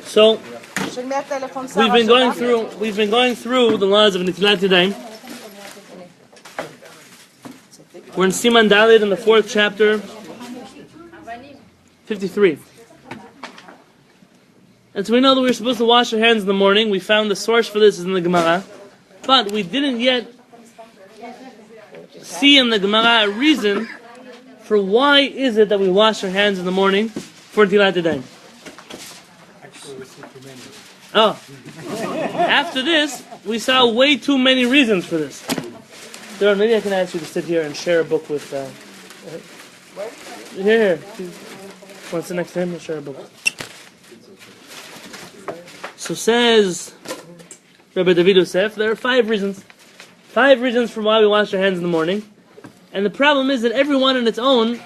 So we've been going through the laws of Netilat Yadayim. We're in Siman Dalet in the 4th chapter, 53. And so we know that we're supposed to wash our hands in the morning. We found the source for this is in the Gemara, but we didn't yet see in the Gemara a reason for why is it that we wash our hands in the morning for Netilat Yadayim. Oh, after this, we saw way too many reasons for this. Daron, maybe I can ask you to sit here and share a book with... Here. Want to sit next to him and share a book? So says Rabbi David Yosef, there are 5 reasons. 5 reasons for why we wash our hands in the morning. And the problem is that every one on its own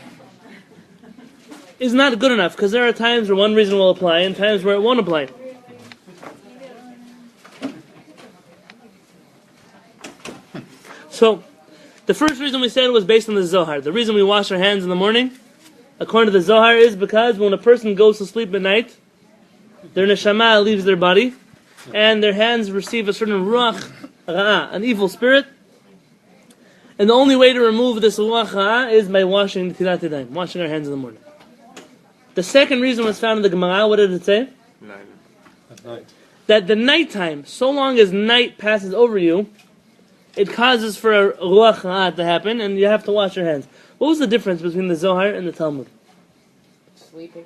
is not good enough, because there are times where one reason will apply and times where it won't apply. So, the first reason we said was based on the Zohar. The reason we wash our hands in the morning, according to the Zohar, is because when a person goes to sleep at night, their neshama leaves their body, and their hands receive a certain ruach ra'ah, an evil spirit. And the only way to remove this ruach ra'ah is by washing Netilat Yadayim, washing our hands in the morning. The second reason was found in the Gemara. What did it say? Night. That the nighttime, so long as night passes over you, it causes for a ruach ra'ah to happen, and you have to wash your hands. What was the difference between the Zohar and the Talmud? Sleeping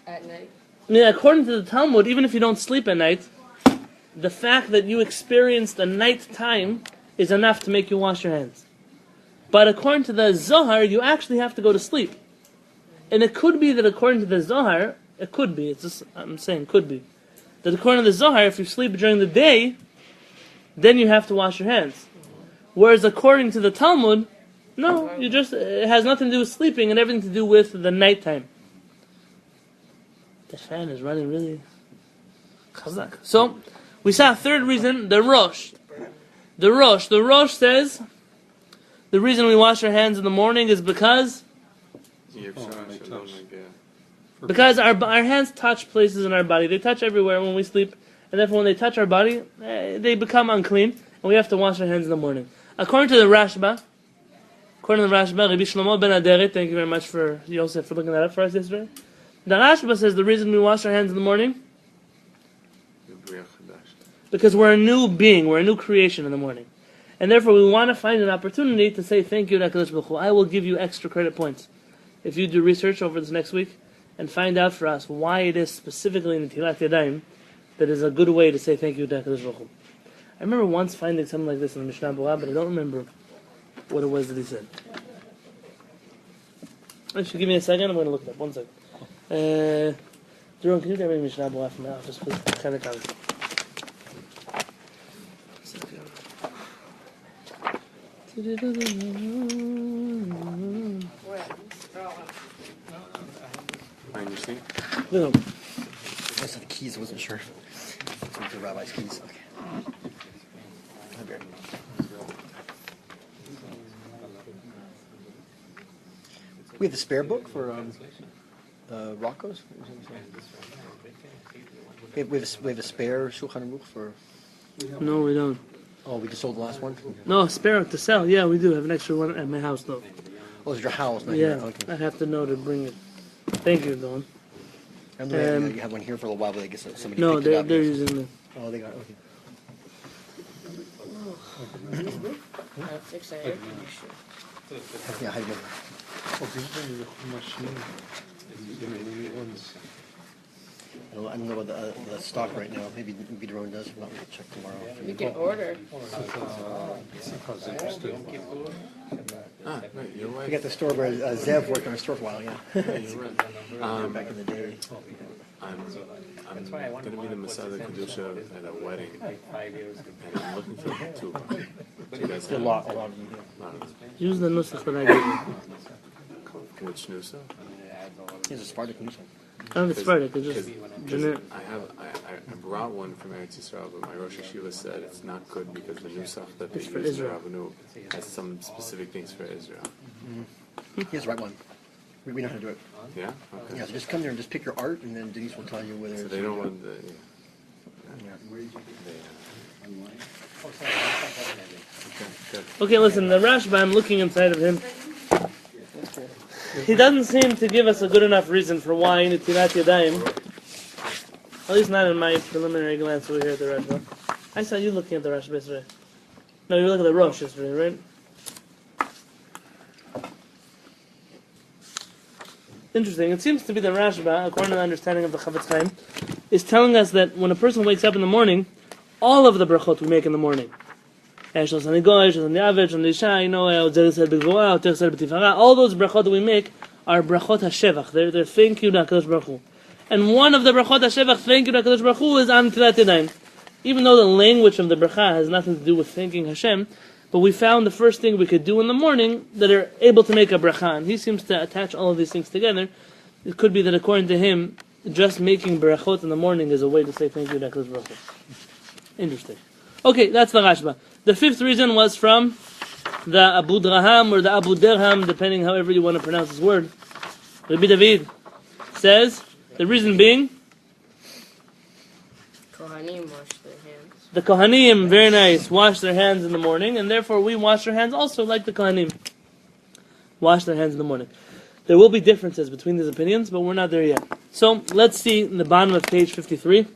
at night. I mean, according to the Talmud, even if you don't sleep at night, the fact that you experienced a night time is enough to make you wash your hands. But according to the Zohar, you actually have to go to sleep. And it could be that according to the Zohar, it could be, it's just, I'm saying could be, that according to the Zohar, if you sleep during the day, then you have to wash your hands. Whereas according to the Talmud, no, it has nothing to do with sleeping and everything to do with the nighttime. The fan is running really chazak. So, we saw a third reason, the Rosh. The Rosh says, the reason we wash our hands in the morning is because our hands touch places in our body. They touch everywhere when we sleep. And therefore when they touch our body, they become unclean. And we have to wash our hands in the morning. According to the Rashba, Rabbi Shlomo ben Aderet, thank you very much for Yosef for looking that up for us yesterday. The Rashba says the reason we wash our hands in the morning, because we're a new being, we're a new creation in the morning. And therefore we want to find an opportunity to say thank you to HaKadosh Baruch Hu. I will give you extra credit points if you do research over this next week and find out for us why it is specifically in Netilat Yadayim that is a good way to say thank you to HaKadosh Baruch Hu. I remember once finding something like this in the Mishnah Berurah, but I don't remember what it was that he said. If you give me a second, I'm going to look it up. 1 second. Daron, can you grab me Mishnah Berurah from my office, please? Kind of comment. Find your seat? No. I just had the keys, I wasn't sure. The Rabbi's keys. Okay. We have the spare book for Rocco's. We have a spare Shulchan Aruch for. No, we don't. Oh, we just sold the last one. No, spare to sell. Yeah, we do have an extra one at my house, though. Oh, it's your house, not Yeah, here. Okay. I'd have to know to bring it. Thank you, Dawn. I remember you had one here for a little while, but I guess somebody No, picked it up. they're using the. Oh, they got it. Okay. I'll fix our air conditioner. Yeah, I know. I don't know about the stock right now. Maybe Daron does. If not, we'll check tomorrow. We can order. Right, your wife. We got the store where Zev worked on our store for a while, yeah. You're right. Back in the day. I'm going to be the Masada Kedusha at a wedding, and I'm looking for 2. Do you guys have A lot of them. Use the nusach that I gave you. Which Nusa? Here's a Spartak Nusa. I don't know if it's Spartak, it's just generic. I brought one from Eretz Yisrael, but my Rosh Hashiva said it's not good because the Nusach that they It's for use in Israel. Rabbanu has some specific things for Israel. Here's the right one. We know how to do it. Yeah? Okay. Yeah, so just come there and just pick your art, and then Denise will tell you whether So it's... they don't want the... Okay, listen, the Rashba, I'm looking inside of him. He doesn't seem to give us a good enough reason for why Netilat Yadayim, at least not in my preliminary glance over here at the Rashba. I saw you looking at the Rashba yesterday. No, you were looking at the Rosh yesterday, right? Interesting. It seems to be the Rashba, according to the understanding of the Chavetz Chaim, is telling us that when a person wakes up in the morning, all of the brachot we make in the morning, all those brachot that we make are brachot HaShevach. They're thank you to HaKadosh Baruch Hu. And one of the brachot HaShevach, thank you to HaKadosh Baruch Hu, is on Netilat Yadayim. Even though the language of the bracha has nothing to do with thanking Hashem, but we found the first thing we could do in the morning that are able to make a bracha. And he seems to attach all of these things together. It could be that according to him, just making brachot in the morning is a way to say thank you to HaKadosh Baruch Hu. Interesting. Okay, that's the Rashba. The fifth reason was from the Abu Draham or the Abu Derham, depending however you want to pronounce his word. Rabbi David says, the reason being, Kohanim wash their hands. the Kohanim, very nice, wash their hands in the morning, and therefore we wash our hands also like the Kohanim. Wash their hands in the morning. There will be differences between these opinions, but we're not there yet. So, let's see in the bottom of page 53,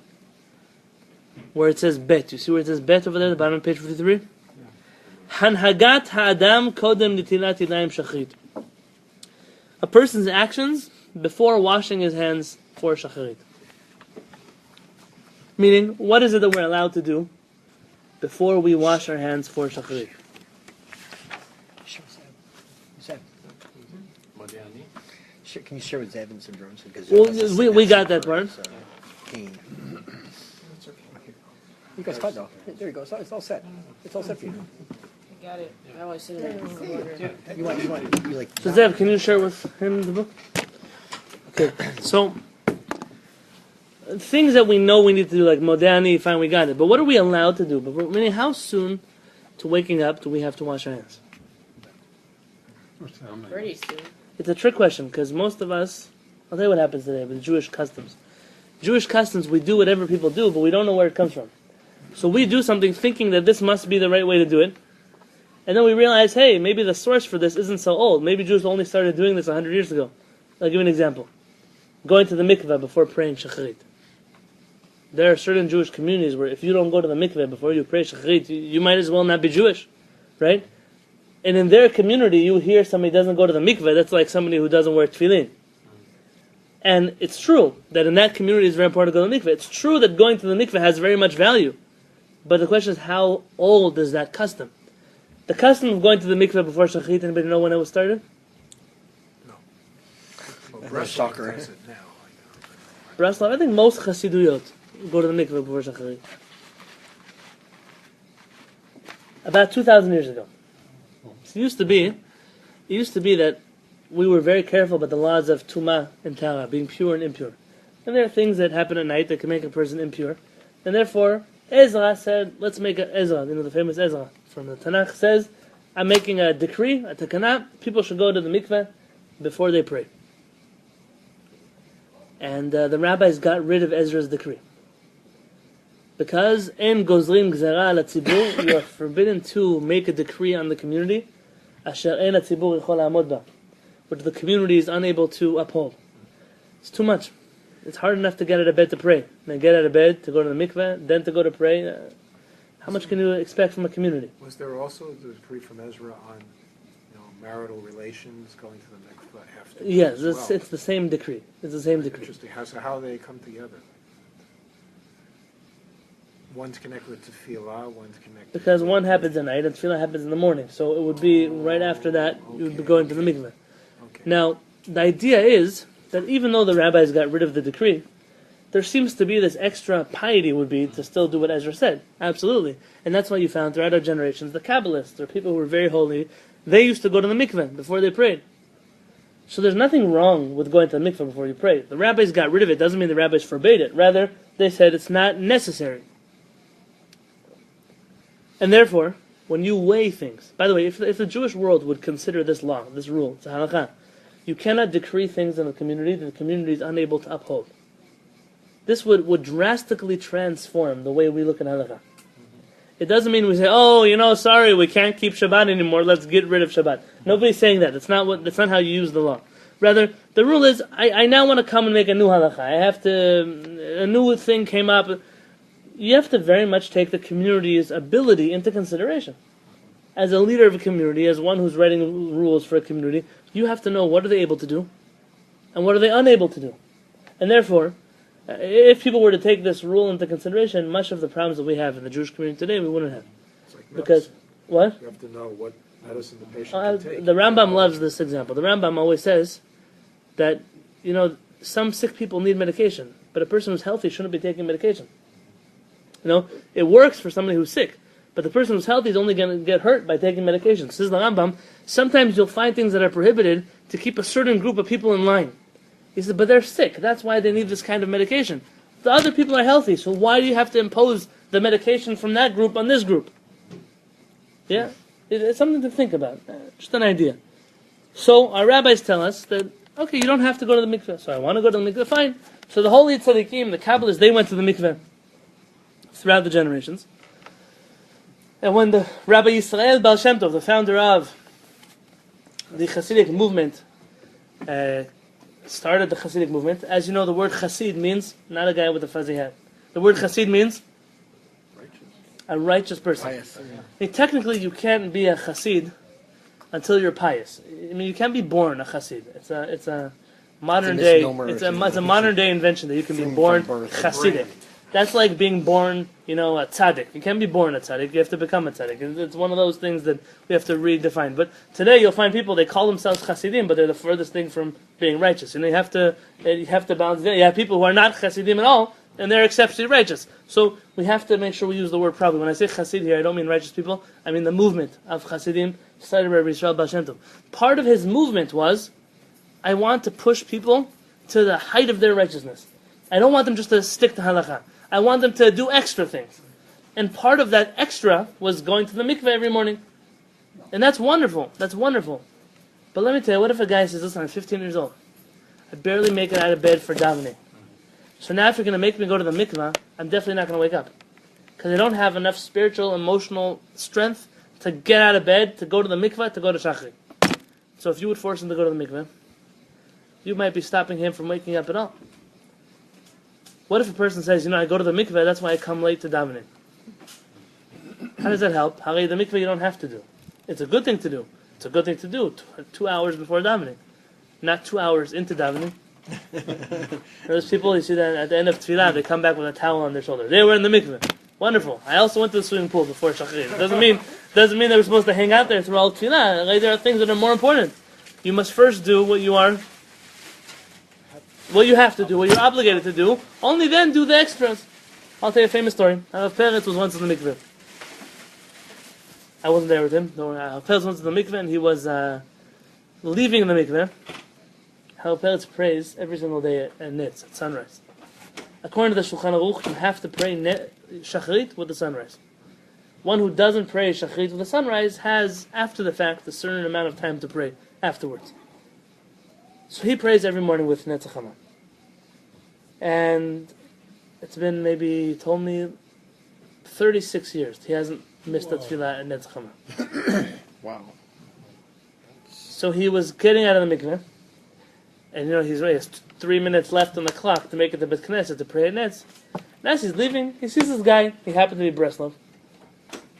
where it says Bet. You see where it says Bet over there, the bottom of page 53? Hanhagat ha'adam kodem nitilat yadayim shachrit. A person's actions before washing his hands for shacharit. Meaning, what is it that we're allowed to do before we wash our hands for shacharit? Can you share with Zeb and some drones? Well, we got that part. You guys cut though. There you go. It's all set. It's all set for you. I got it. I was sitting there. You like... So Zev, can you share with him the book? Okay, so things that we know we need to do, like Modani, fine, we got it. But what are we allowed to do? But meaning, how soon to waking up do we have to wash our hands? Pretty soon. It's a trick question, because most of us, I'll tell you what happens today with Jewish customs. Jewish customs, we do whatever people do, but we don't know where it comes from. So we do something thinking that this must be the right way to do it, and then we realize, hey, maybe the source for this isn't so old. Maybe Jews only started doing this 100 years ago. I'll give you an example. Going to the mikveh before praying shacharit. There are certain Jewish communities where if you don't go to the mikveh before you pray shacharit, you might as well not be Jewish, right? And in their community, you hear somebody doesn't go to the mikveh, that's like somebody who doesn't wear tefillin. And it's true that in that community it's very important to go to the mikveh. It's true that going to the mikveh has very much value. But the question is, how old is that custom? The custom of going to the mikveh before shacharit, anybody know when it was started? Soccer. Braslav, I think most Chassiduyot go to the mikveh before shacharit. About 2,000 years ago. It used to be that we were very careful about the laws of Tumah and Tara, being pure and impure. And there are things that happen at night that can make a person impure. And therefore, Ezra said, let's make an Ezra, the famous Ezra from the Tanakh says, I'm making a decree, a takana, people should go to the mikveh before they pray. And the rabbis got rid of Ezra's decree. Because in Gozrim Gzera ala Tzibur, you are forbidden to make a decree on the community, asher ein hatzibur yichol la'amod ba, which the community is unable to uphold. It's too much. It's hard enough to get out of bed to pray. Then get out of bed to go to the mikveh, then to go to pray. How much can you expect from a community? Was there also the decree from Ezra on, marital relations going to the mikveh after? Yes, it's the same decree. It's the same decree. Interesting. How they come together? One's connected with tefillah, one's connected. Because one happens at night and tefillah happens in the morning. So it would be right after that you would be going to the mikveh. Okay. Now, the idea is that even though the rabbis got rid of the decree, there seems to be this extra piety would be to still do what Ezra said. Absolutely. And that's why you found throughout our generations, the Kabbalists, or people who were very holy, they used to go to the mikveh before they prayed. So there's nothing wrong with going to the mikveh before you pray. The rabbis got rid of it. Doesn't mean the rabbis forbade it. Rather, they said it's not necessary. And therefore, when you weigh things... By the way, if the Jewish world would consider this law, this rule, it's a halakha, You cannot decree things in the community that the community is unable to uphold. This would drastically transform the way we look at halakha. It doesn't mean we say, oh, sorry, we can't keep Shabbat anymore, let's get rid of Shabbat. Nobody's saying that. That's not how you use the law. Rather, the rule is, I now want to come and make a new halakha. A new thing came up. You have to very much take the community's ability into consideration. As a leader of a community, as one who's writing rules for a community, you have to know what are they able to do, and what are they unable to do. And therefore, if people were to take this rule into consideration, much of the problems that we have in the Jewish community today, we wouldn't have. It's like Because, what? you have to know what medicine the patient can take. The Rambam loves this example. The Rambam always says that, some sick people need medication, but a person who's healthy shouldn't be taking medication. It works for somebody who's sick, but the person who's healthy is only going to get hurt by taking medication. Says the Rambam, sometimes you'll find things that are prohibited to keep a certain group of people in line. He said, but they're sick. That's why they need this kind of medication. The other people are healthy, so why do you have to impose the medication from that group on this group? Yeah? It's something to think about. Just an idea. So our rabbis tell us that, okay, you don't have to go to the mikveh. So I want to go to the mikveh, fine. So the holy tzaddikim, the Kabbalists, they went to the mikveh throughout the generations. And when the Rabbi Yisrael Baal Shem Tov, the founder of the Hasidic movement, started the Hasidic movement. As you know, the word Hasid means not a guy with a fuzzy hat. The word Hasid means a righteous person. Pious. Technically, you can't be a Hasid until you're pious. You can't be born a Hasid. It's a modern day. It's a modern day invention that you can be born Hasidic. That's like being born, a tzaddik. You can't be born a tzaddik. You have to become a tzaddik. It's one of those things that we have to redefine. But today you'll find people, they call themselves Hasidim, but they're the furthest thing from being righteous. You have to balance it. You have people who are not Hasidim at all, and they're exceptionally righteous. So we have to make sure we use the word properly. When I say Hasid here, I don't mean righteous people. I mean the movement of Hasidim started by Rabbi Yisrael Baal Shem Tov. Part of his movement was, I want to push people to the height of their righteousness. I don't want them just to stick to halakha. I want them to do extra things. And part of that extra was going to the mikveh every morning. And that's wonderful. That's wonderful. But let me tell you, what if a guy says, listen, I'm 15 years old. I barely make it out of bed for davening. So now if you're going to make me go to the mikveh, I'm definitely not going to wake up. Because I don't have enough spiritual, emotional strength to get out of bed, to go to the mikveh, to go to shachri. So if you would force him to go to the mikveh, you might be stopping him from waking up at all. What if a person says, I go to the mikveh, that's why I come late to davening? How does that help? The mikveh you don't have to do. It's a good thing to do. It's a good thing to do 2 hours before davening. Not 2 hours into davening. Those people, you see that at the end of tefillah, they come back with a towel on their shoulder. They were in the mikveh. Wonderful. I also went to the swimming pool before shachrit. It doesn't mean they were supposed to hang out there through all tefillah. There are things that are more important. You must first do what you have to do, what you're obligated to do. Only then do the extras. I'll tell you a famous story. Rav Peretz was once in the mikveh. I wasn't there with him. Rav Peretz was once in the mikveh, and he was leaving the mikveh. Rav Peretz prays every single day at nitz, at sunrise. According to the Shulchan Aruch, you have to pray shachrit with the sunrise. One who doesn't pray shachrit with the sunrise has, after the fact, a certain amount of time to pray afterwards. So he prays every morning with Netzachama. And it's been he told me, 36 years. He hasn't missed a tefillah at Netzachama. Wow. So he was getting out of the mikveh. And he has 3 minutes left on the clock to make it to Bet Knesset to pray at Netz. And as he's leaving, he sees this guy. He happened to be Breslov.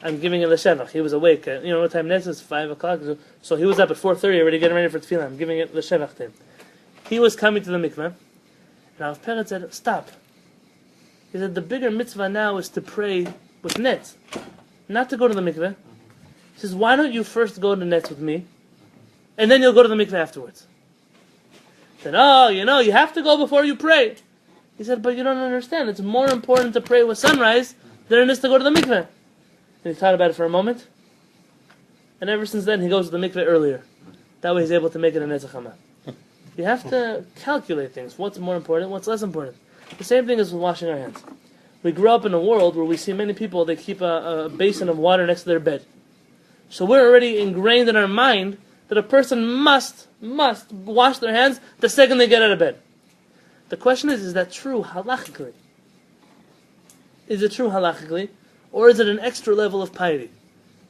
I'm giving him the shevach. He was awake. What time Netz is? 5 o'clock. So he was up at 4:30 already getting ready for tefillah. I'm giving it the shevach to him. He was coming to the mikveh. And Rav Peretz said, stop. He said, the bigger mitzvah now is to pray with Netz, not to go to the mikveh. He says, why don't you first go to Netz with me, and then you'll go to the mikveh afterwards? He said, you have to go before you pray. He said, but you don't understand. It's more important to pray with sunrise than it is to go to the mikveh. And he thought about it for a moment. And ever since then, he goes to the mikveh earlier. That way he's able to make it a Netzachama. You have to calculate things. What's more important, what's less important. The same thing is with washing our hands. We grow up in a world where we see many people, they keep a basin of water next to their bed. So we're already ingrained in our mind that a person must wash their hands the second they get out of bed. The question is that true halachically? Is it true halachically? Or is it an extra level of piety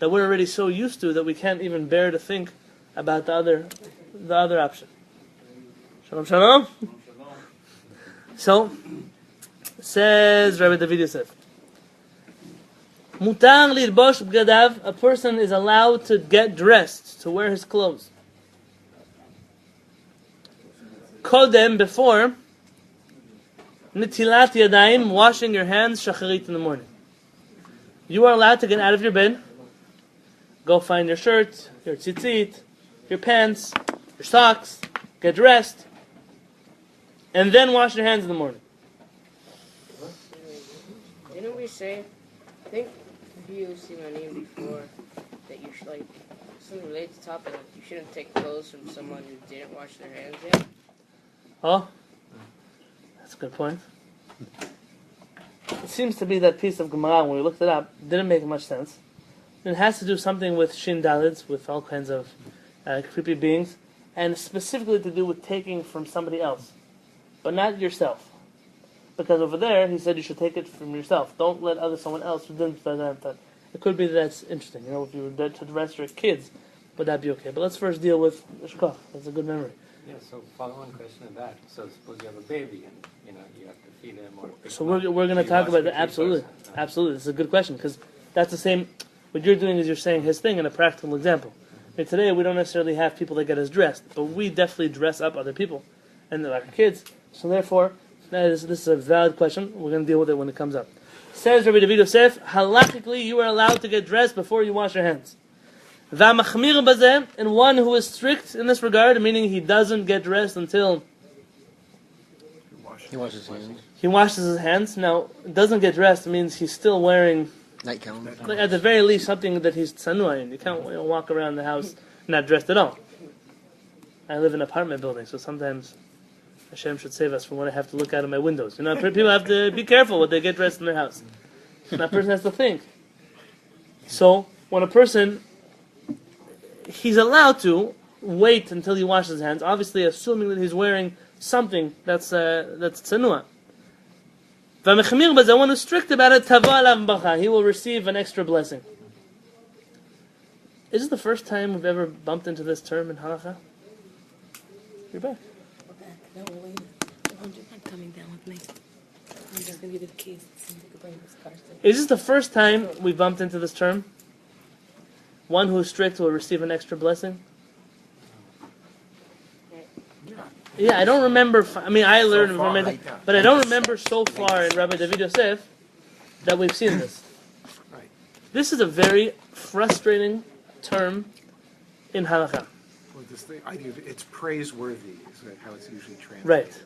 that we're already so used to that we can't even bear to think about the other option? Shalom, shalom. So, says Rabbi David Yosef, Mutar lirbosh bgadav, a person is allowed to get dressed, to wear his clothes. Kodem, before, nitilat yadayim, washing your hands, shacharit, in the morning. You are allowed to get out of your bed, go find your shirt, your tzitzit, your pants, your socks, get dressed, and then wash your hands in the morning. Didn't we say, I think you Simanim before, that you should, like, something related to topic, like you shouldn't take clothes from someone who didn't wash their hands yet? Oh, that's a good point. It seems to be that piece of Gemara, when we looked it up, didn't make much sense. It has to do something with Shin Dalets, with all kinds of creepy beings, and specifically to do with taking from somebody else, but not yourself. Because over there, he said you should take it from yourself. Don't let someone else who didn't. It could be that that's interesting. If you were to dress your kids, would that be okay? But let's first deal with Shkoch. That's a good memory. Yeah, so follow-on question of that. So suppose you have a baby and, you have to feed him or pick So him up. we're going to Do you talk wash about your that. feet Absolutely. first? Absolutely. It's a good question because that's the same. What you're doing is you're saying his thing in a practical example. And today we don't necessarily have people that get us dressed, but we definitely dress up other people and like our kids. So therefore, this is a valid question. We're going to deal with it when it comes up. Says Rabbi David Yosef, halachically you are allowed to get dressed before you wash your hands. V'amachmir bazeh, and one who is strict in this regard, meaning he doesn't get dressed until He washes his hands. he washes his hands. Now, doesn't get dressed means he's still wearing, Nightgown. like, at the very least, something that he's tsanua in. You can't walk around the house not dressed at all. I live in an apartment building, so sometimes Hashem should save us from what I have to look out of my windows. People have to be careful when they get dressed in their house. And that person has to think. So, when a person, he's allowed to wait until he washes his hands, obviously assuming that he's wearing something that's tsanua. V'amechmir bazeh, one who's strict about it, tava alav bacha, he will receive an extra blessing. Is this the first time we've ever bumped into this term in halakha? You're back. No, wait. I'm not coming down with me. I'm just going to give you the keys. And you can bring this car to. Is this the first time we bumped into this term? One who is strict will receive an extra blessing? Yeah, I don't remember. I learned from it, but I don't remember so far in Rabbi David Yosef that we've seen this. Right. This is a very frustrating term in halakha. Well, the idea of it's praiseworthy is how it's usually translated. Right.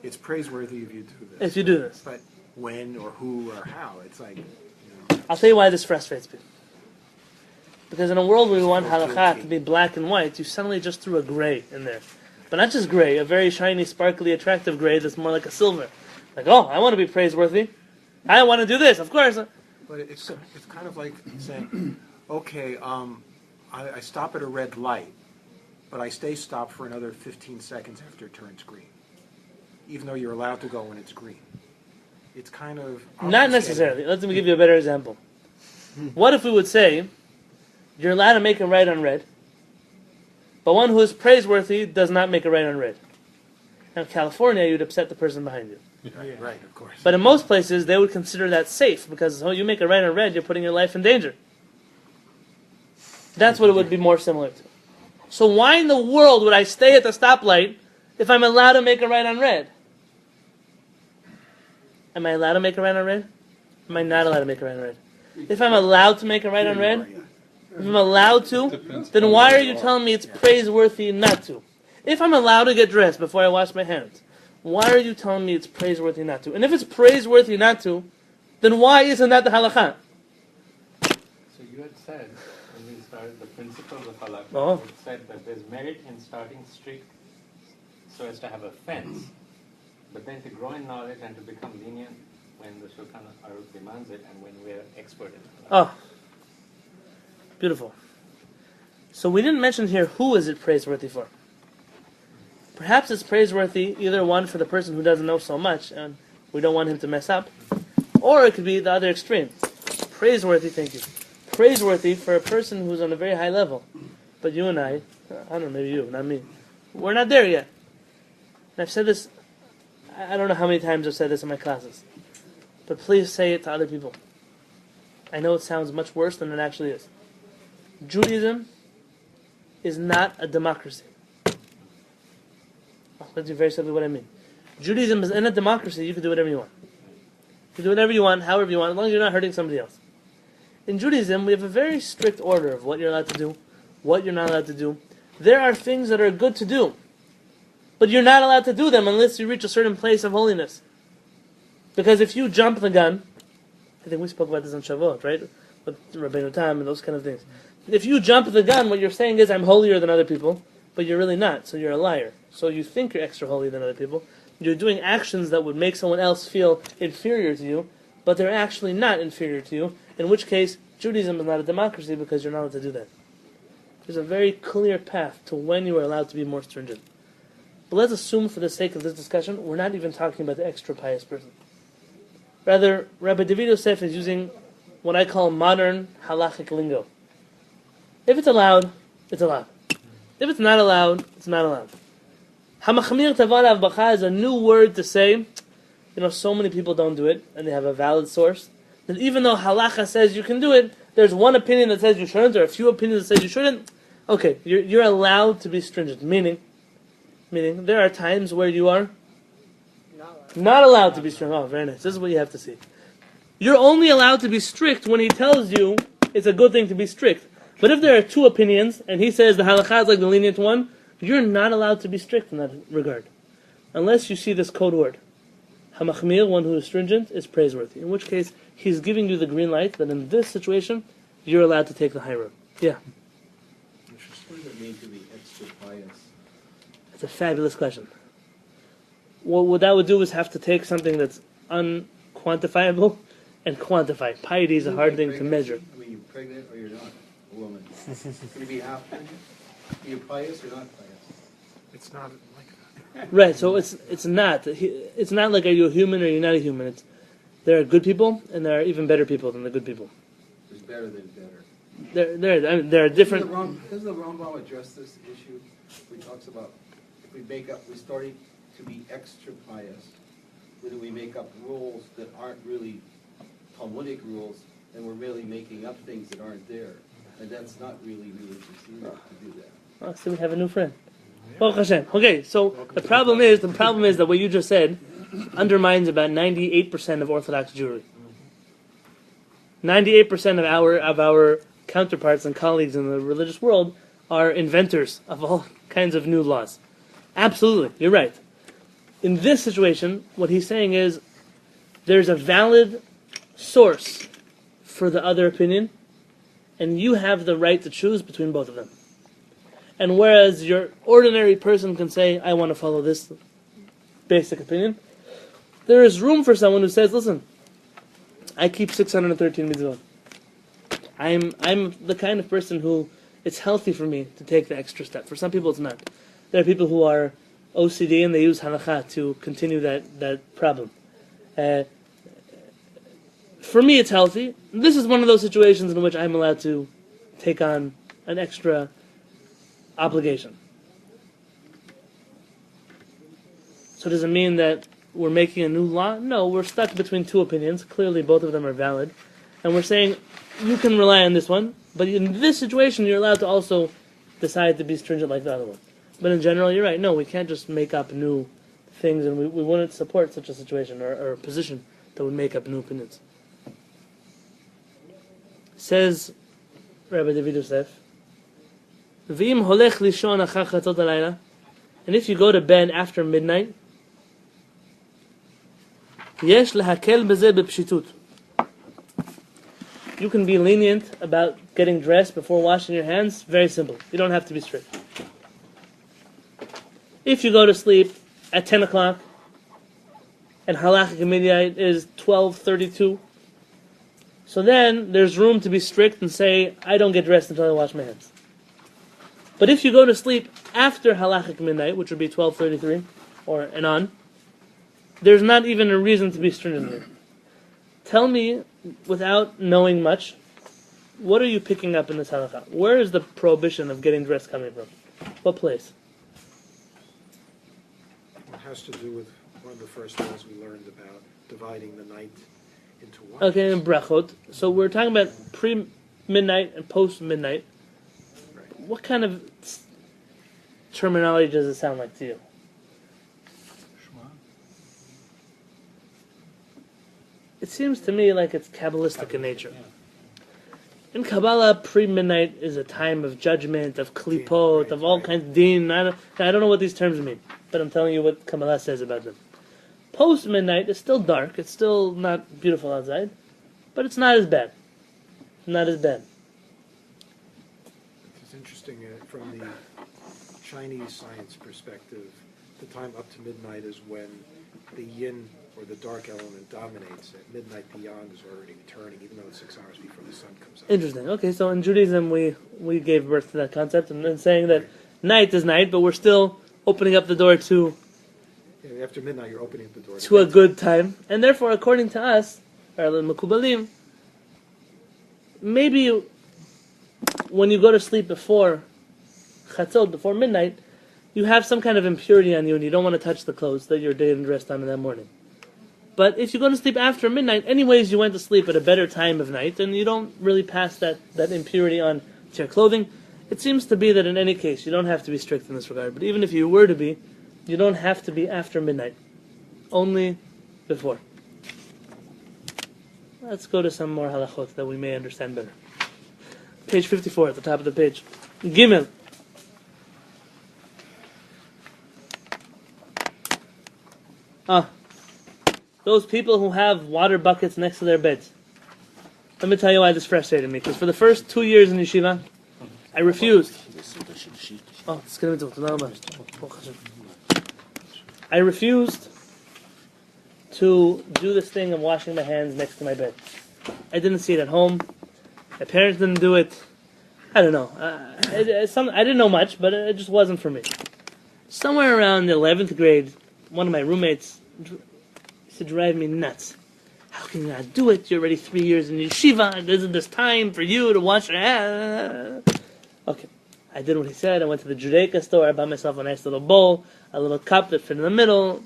It's praiseworthy if you do this. If you do this. But when or who or how, it's like, I'll tell you why this frustrates me. Because in a world where we want halakha to be black and white, you suddenly just threw a gray in there. But not just gray, a very shiny, sparkly, attractive gray that's more like a silver. Like, oh, I want to be praiseworthy. I want to do this, of course. but it's kind of like saying, okay, I stop at a red light, but I stay stopped for another 15 seconds after it turns green, even though you're allowed to go when it's green. It's kind of Not necessarily. Let me give you a better example. What if we would say, you're allowed to make a right on red, but one who is praiseworthy does not make a right on red. Now, in California, you'd upset the person behind you. right, of course. But in most places, they would consider that safe, because you make a right on red, you're putting your life in danger. That's what it would be more similar to. So why in the world would I stay at the stoplight if I'm allowed to make a right on red? Am I allowed to make a right on red? Am I not allowed to make a right on red? If I'm allowed to make a right on red, if I'm allowed to, then why are you telling me it's praiseworthy not to? If I'm allowed to get dressed before I wash my hands, why are you telling me it's praiseworthy not to? And if it's praiseworthy not to, then why isn't that the halakha? So you had said, when we started the principles of halakha, Oh. you had said that there's merit in starting strict so as to have a fence, but then to grow in knowledge and to become lenient when the Shulchan Aruch demands it and when we're expert in halakha. Oh, beautiful. So we didn't mention here who is it praiseworthy for. Perhaps it's praiseworthy either one for the person who doesn't know so much and we don't want him to mess up, or it could be the other extreme. Praiseworthy, thank you. Praiseworthy for a person who's on a very high level. But you and I don't know, maybe you, not me, we're not there yet. And I've said this, I don't know how many times I've said this in my classes, but please say it to other people. I know it sounds much worse than it actually is. Judaism is not a democracy. I'll tell you very simply what I mean. Judaism is in a democracy, you can do whatever you want. You can do whatever you want, however you want, as long as you're not hurting somebody else. In Judaism, we have a very strict order of what you're allowed to do, what you're not allowed to do. There are things that are good to do, but you're not allowed to do them unless you reach a certain place of holiness. Because if you jump the gun, I think we spoke about this on Shavuot, right? With Rabbi Yonatan and those kind of things. If you jump the gun, what you're saying is, I'm holier than other people, but you're really not, so you're a liar. So you think you're extra holy than other people. You're doing actions that would make someone else feel inferior to you, but they're actually not inferior to you, in which case, Judaism is not a democracy because you're not allowed to do that. There's a very clear path to when you are allowed to be more stringent. But let's assume, for the sake of this discussion, we're not even talking about the extra pious person. Rather, Rabbi David Yosef is using what I call modern halachic lingo. If it's allowed, it's allowed. If it's not allowed, it's not allowed. Hamachmir tavad avbacha is a new word to say, so many people don't do it, and they have a valid source, that even though halacha says you can do it, there's one opinion that says you shouldn't, or a few opinions that say you shouldn't. Okay, you're allowed to be stringent. Meaning, there are times where you are not allowed to be strict. Oh, very nice. This is what you have to see. You're only allowed to be strict when he tells you it's a good thing to be strict. But if there are two opinions, and he says the halakha is like the lenient one, you're not allowed to be strict in that regard. Unless you see this code word. Hamachmir, one who is stringent, is praiseworthy. In which case, he's giving you the green light that in this situation, you're allowed to take the high road. Yeah? What does it mean to be extra pious? It's a fabulous question. What that would do is have to take something that's unquantifiable and quantify. Piety is a hard thing to measure. I mean, you're pregnant or you're not a woman. Can you be half pregnant? Are you pious or not pious? It's not like that. Right, so it's not like are you a human or you're not a human. There are good people and there are even better people than the good people. There's better than better. There are different. Doesn't the Rambam address this issue? He talks about if we started to be extra pious, whether we make up rules that aren't really Talmudic rules, and we're really making up things that aren't there, and that's not really religious either to do that. Oh, so we have a new friend. Baruch Hashem. Okay, so the problem is that what you just said undermines about 98% of Orthodox Jewry. 98% of our counterparts and colleagues in the religious world are inventors of all kinds of new laws. Absolutely, you're right. In this situation, what he's saying is there's a valid source for the other opinion, and you have the right to choose between both of them. And whereas your ordinary person can say, I want to follow this basic opinion, there is room for someone who says, listen, I keep 613 mitzvot. I'm the kind of person who it's healthy for me to take the extra step. For some people it's not. There are people who are OCD and they use halakha to continue that problem. For me it's healthy. This is one of those situations in which I'm allowed to take on an extra obligation. So does it mean that we're making a new law? No, we're stuck between two opinions. Clearly both of them are valid. And we're saying, you can rely on this one, but in this situation you're allowed to also decide to be stringent like the other one. But in general, you're right. No, we can't just make up new things, and we wouldn't support such a situation or a position that would make up new opinions. Says Rabbi David Yosef, V'im holech lishon achar chatzot halayla, and if you go to bed after midnight, yesh lehakel b'zeh b'pshitut. You can be lenient about getting dressed before washing your hands. Very simple. You don't have to be strict. If you go to sleep at 10 o'clock and halachic midnight is 12:32, so then there's room to be strict and say, I don't get dressed until I wash my hands. But if you go to sleep after halachic midnight, which would be 12:33 or and on, there's not even a reason to be stringent there. Tell me, without knowing much, what are you picking up in this halakha? Where is the prohibition of getting dressed coming from? What place? It has to do with one of the first laws we learned about dividing the night into one. Okay, in brachot. So we're talking about pre-midnight and post-midnight. Right. What kind of terminology does it sound like to you? It seems to me like it's Kabbalistic in nature. In Kabbalah, pre-midnight is a time of judgment, of klipot, of all kinds of din. I don't know what these terms mean, but I'm telling you what Kabbalah says about them. Post-midnight is still dark. It's still not beautiful outside, but it's not as bad. Not as bad. It's interesting from the Chinese science perspective, the time up to midnight is when the yin or the dark element dominates. At midnight, the yang is already returning, even though it's 6 hours before the sun comes up. Interesting. Okay, so in Judaism, we gave birth to that concept, and then saying that night is night, but we're still opening up the door to After midnight, you're opening up the door to a good time, and therefore, according to us, our Mekubalim, maybe when you go to sleep before Chatzot, before midnight, you have some kind of impurity on you, and you don't want to touch the clothes that you're getting dressed on in that morning. But if you go to sleep after midnight, anyways, you went to sleep at a better time of night, and you don't really pass that impurity on to your clothing. It seems to be that in any case, you don't have to be strict in this regard. But even if you were to be, you don't have to be after midnight. Only before. Let's go to some more halachot that we may understand better. Page 54 at the top of the page. Gimel. Those people who have water buckets next to their beds. Let me tell you why this frustrated me. Because for the first 2 years in yeshiva, I refused. I refused to do this thing of washing my hands next to my bed. I didn't see it at home. My parents didn't do it. I don't know. I didn't know much, but it just wasn't for me. Somewhere around the 11th grade, one of my roommates used to drive me nuts. How can you not do it? You're already 3 years in yeshiva, and isn't this time for you to wash your hands? Okay, I did what he said. I went to the Judaica store. I bought myself a nice little bowl, a little cup that fit in the middle.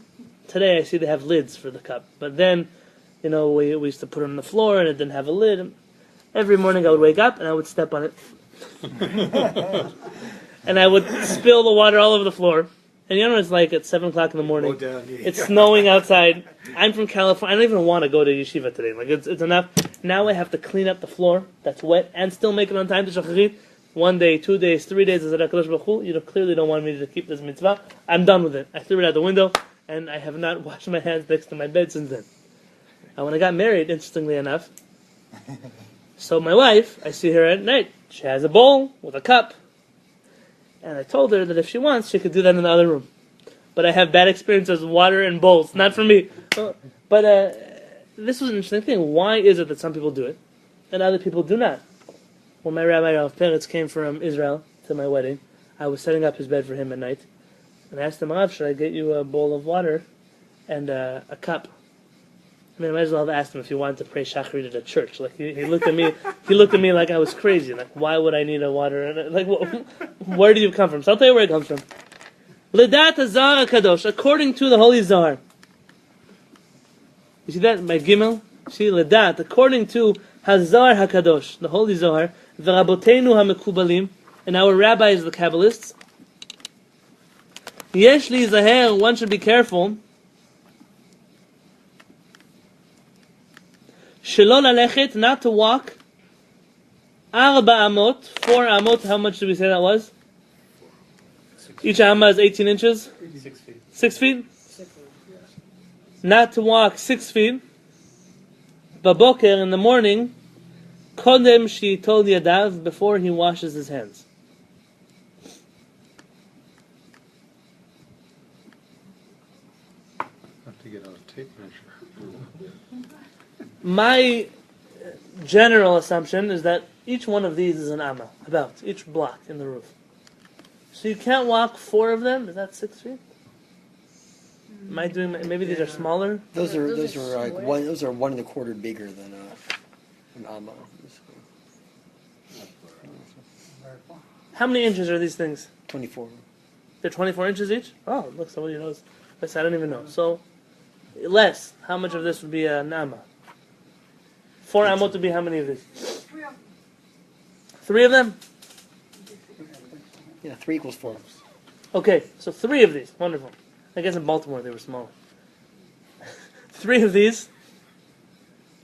Today I see they have lids for the cup. But then, we used to put it on the floor, and it didn't have a lid. Every morning I would wake up, and I would step on it. And I would spill the water all over the floor. And it's like at 7 o'clock in the morning. It's snowing outside. I'm from California. I don't even want to go to yeshiva today. Like it's enough. Now I have to clean up the floor that's wet and still make it on time to shacharit. 1 day, 2 days, 3 days. As HaKadosh Baruch Hu, you clearly don't want me to keep this mitzvah. I'm done with it. I threw it out the window, and I have not washed my hands next to my bed since then. And when I got married, interestingly enough, so my wife, I see her at night. She has a bowl with a cup. And I told her that if she wants, she could do that in the other room. But I have bad experiences with water and bowls. Not for me. But this was an interesting thing. Why is it that some people do it and other people do not? When my Rabbi Rav Peretz came from Israel to my wedding, I was setting up his bed for him at night. And I asked him, Rav, should I get you a bowl of water and a cup? I might as well have asked him if he wanted to pray Shacharit at a church. Like he looked at me. He looked at me like I was crazy. Like, why would I need a water? And like, where do you come from? So I'll tell you where it comes from. Ledat Hazar Kadosh, according to the Holy Zohar. You see that by Gimel? See Ledat, according to Hazar Hakadosh, the Holy Zohar, V'Rabotenu HaMekubalim, and our rabbis, the Kabbalists. Yesh li zaher, one should be careful. Shelo lalechet, not to walk. Arba amot, 4 amot. How much did we say that was? Each amma is 18 inches. 6 feet. 6 feet. Not to walk 6 feet. Baboker in the morning. Kodem shitol yadav, before he washes his hands. Have to get out a tape measure. My general assumption is that each one of these is an amma, about each block in the roof. So you can't walk 4 of them? Is that 6 feet? Am I doing? Maybe these are smaller. Those are like square. one. Those are 1 1/4 bigger than an amma. How many inches are these things? 24. They're 24 inches each? Oh, look, somebody knows. I don't even know. So, less. How much of this would be an amma? 4 amot would be how many of these? 3 of them? Yeah, 3 equals 4. Okay, so 3 of these. Wonderful. I guess in Baltimore they were smaller. 3 of these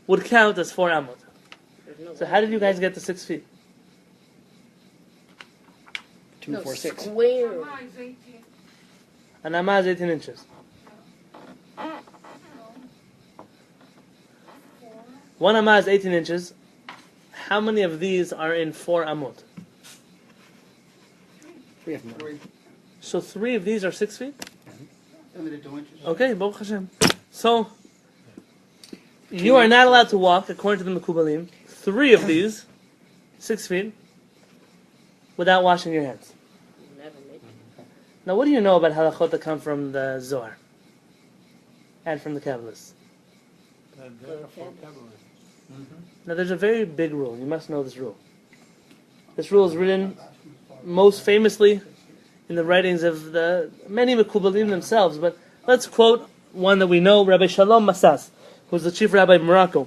would count as 4 amot. So how did you guys get to 6 feet? 2, 4, 6. Square. An amma is 18 inches. 1 amma is 18 inches. How many of these are in 4 amot? 3 of them. So 3 of these are 6 feet? Okay, Baruch Hashem. So, you are not allowed to walk, according to the Mekubalim, 3 of these, 6 feet, without washing your hands. Never make it. Now, what do you know about halachot that come from the Zohar? And from the Kabbalists? Now, there's a very big rule. You must know this rule. This rule is written most famously in the writings of the many Mekubalim themselves, but let's quote one that we know, Rabbi Shalom Masas, who was the chief rabbi of Morocco.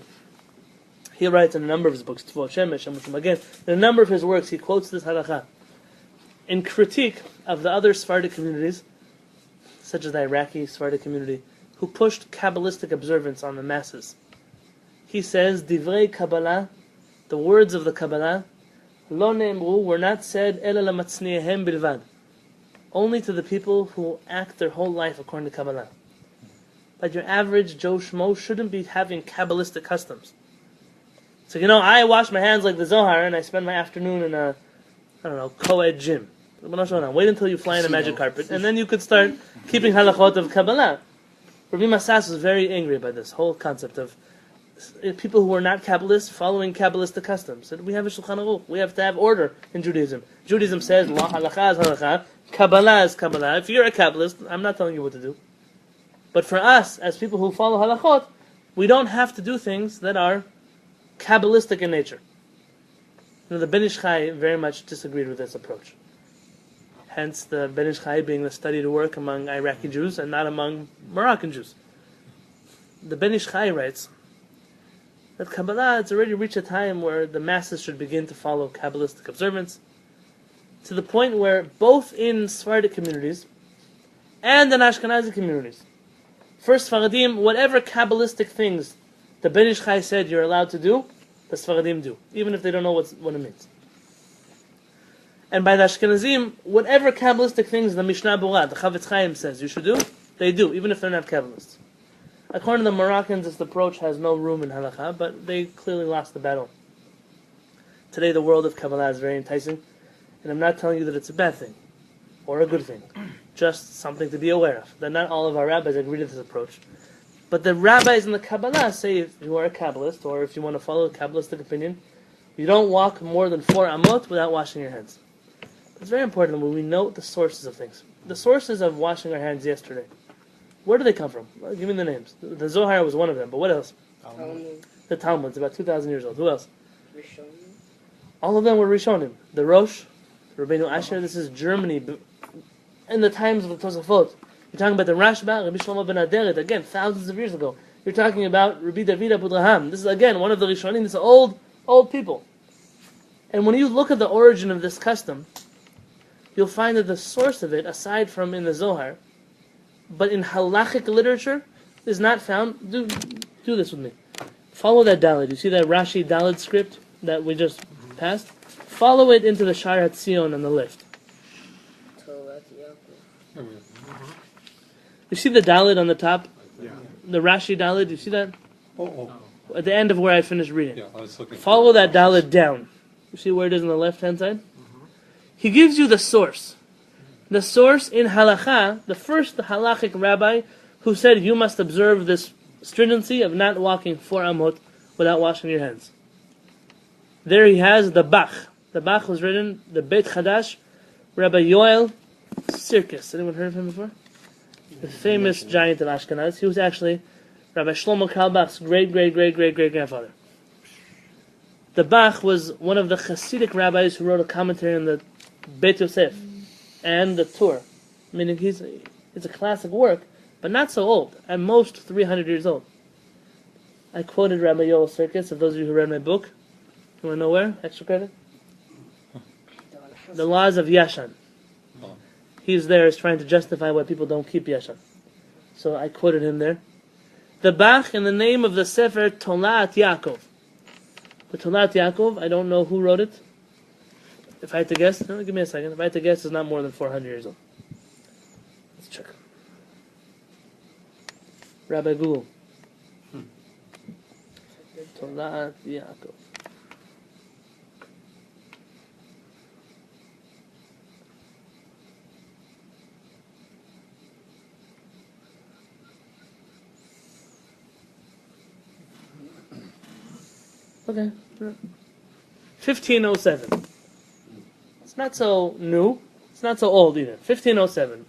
He writes in a number of his books, Tivot Shemesh, again, in a number of his works, he quotes this halakha. In critique of the other Sephardic communities, such as the Iraqi Sephardic community, who pushed Kabbalistic observance on the masses, he says, Divrei Kabbalah, the words of the Kabbalah, Lo ne'emru, were not said, Ela lamatzniyahem bilvad, only to the people who act their whole life according to Kabbalah. But your average Joe Schmo shouldn't be having Kabbalistic customs. So, I wash my hands like the Zohar and I spend my afternoon in a, co-ed gym. Wait until you fly in a magic carpet and then you could start keeping halachot of Kabbalah. Rabbi Masas was very angry by this whole concept of people who are not Kabbalists following Kabbalistic customs. And we have a Shulchan Aruch. We have to have order in Judaism. Judaism says, La halacha is halacha, Kabbalah is Kabbalah. If you're a Kabbalist, I'm not telling you what to do. But for us, as people who follow halachot, we don't have to do things that are Kabbalistic in nature. The Ben Ish Chai very much disagreed with this approach. Hence, the Ben Ish Chai being the studied work among Iraqi Jews and not among Moroccan Jews. The Ben Ish Chai writes that Kabbalah, it's already reached a time where the masses should begin to follow Kabbalistic observance, to the point where both in Sephardic communities and in Ashkenazi communities, for Sfaradim, whatever Kabbalistic things the Ben Ish Chai said you're allowed to do, the Sfaradim do, even if they don't know what it means. And by the Ashkenazim, whatever Kabbalistic things the Mishnah Berurah, the Chavetz Chaim says you should do, they do, even if they're not Kabbalists. According to the Moroccans, this approach has no room in halakha, but they clearly lost the battle. Today, the world of Kabbalah is very enticing, and I'm not telling you that it's a bad thing or a good thing, just something to be aware of. That not all of our rabbis agree to this approach, but the rabbis in the Kabbalah say if you are a Kabbalist or if you want to follow a Kabbalistic opinion, you don't walk more than 4 amot without washing your hands. It's very important when we note the sources of things. The sources of washing our hands yesterday. Where do they come from? Well, give me the names. The Zohar was one of them, but what else? Talmud. The Talmud, it's about 2,000 years old. Who else? Rishonim. All of them were Rishonim. The Rosh, Rabbeinu Asher, this is Germany, in the times of the Tosafot. You're talking about the Rashba, Rabbi Shlomo ben Aderet, again, thousands of years ago. You're talking about Rabbi David Abudraham. This is, again, one of the Rishonim. This is old people. And when you look at the origin of this custom, you'll find that the source of it, aside from in the Zohar, but in halachic literature, is not found. Do this with me. Follow that Dalet. You see that Rashi Dalet script that we just passed? Follow it into the Shaar HaTzion on the left. You see the Dalet on the top? Yeah. The Rashi Dalet, you see that? At the end of where I finished reading. Yeah, I was looking. Follow that Dalet down. You see where it is on the left-hand side? He gives you the source. The source in halacha, the first halachic rabbi who said you must observe this stringency of not walking 4 amot without washing your hands. There he has the Bach. The Bach was written, the Beit Chadash, Rabbi Yoel Sirkis. Anyone heard of him before? The famous giant of Ashkenaz. He was actually Rabbi Shlomo Carlebach's great-great-great-great-great-grandfather. The Bach was one of the Hasidic rabbis who wrote a commentary on the Beit Yosef and the Tur, meaning it's a classic work, but not so old, at most 300 years old. I quoted Rabbi Yoel Sirkis, of those of you who read my book. You want to know where? Extra credit? The laws of Yashan. He's there is trying to justify why people don't keep Yashan. So I quoted him there. The Bach in the name of the Sefer Tolat Yaakov. The Tolat Yaakov, I don't know who wrote it. If I had to guess, no, give me a second. If I had to guess, it's not more than 400 years old. Let's check. Rabbi Google. Tolat Yaakov. Okay. 1507. It's not so new. It's not so old either. 1507.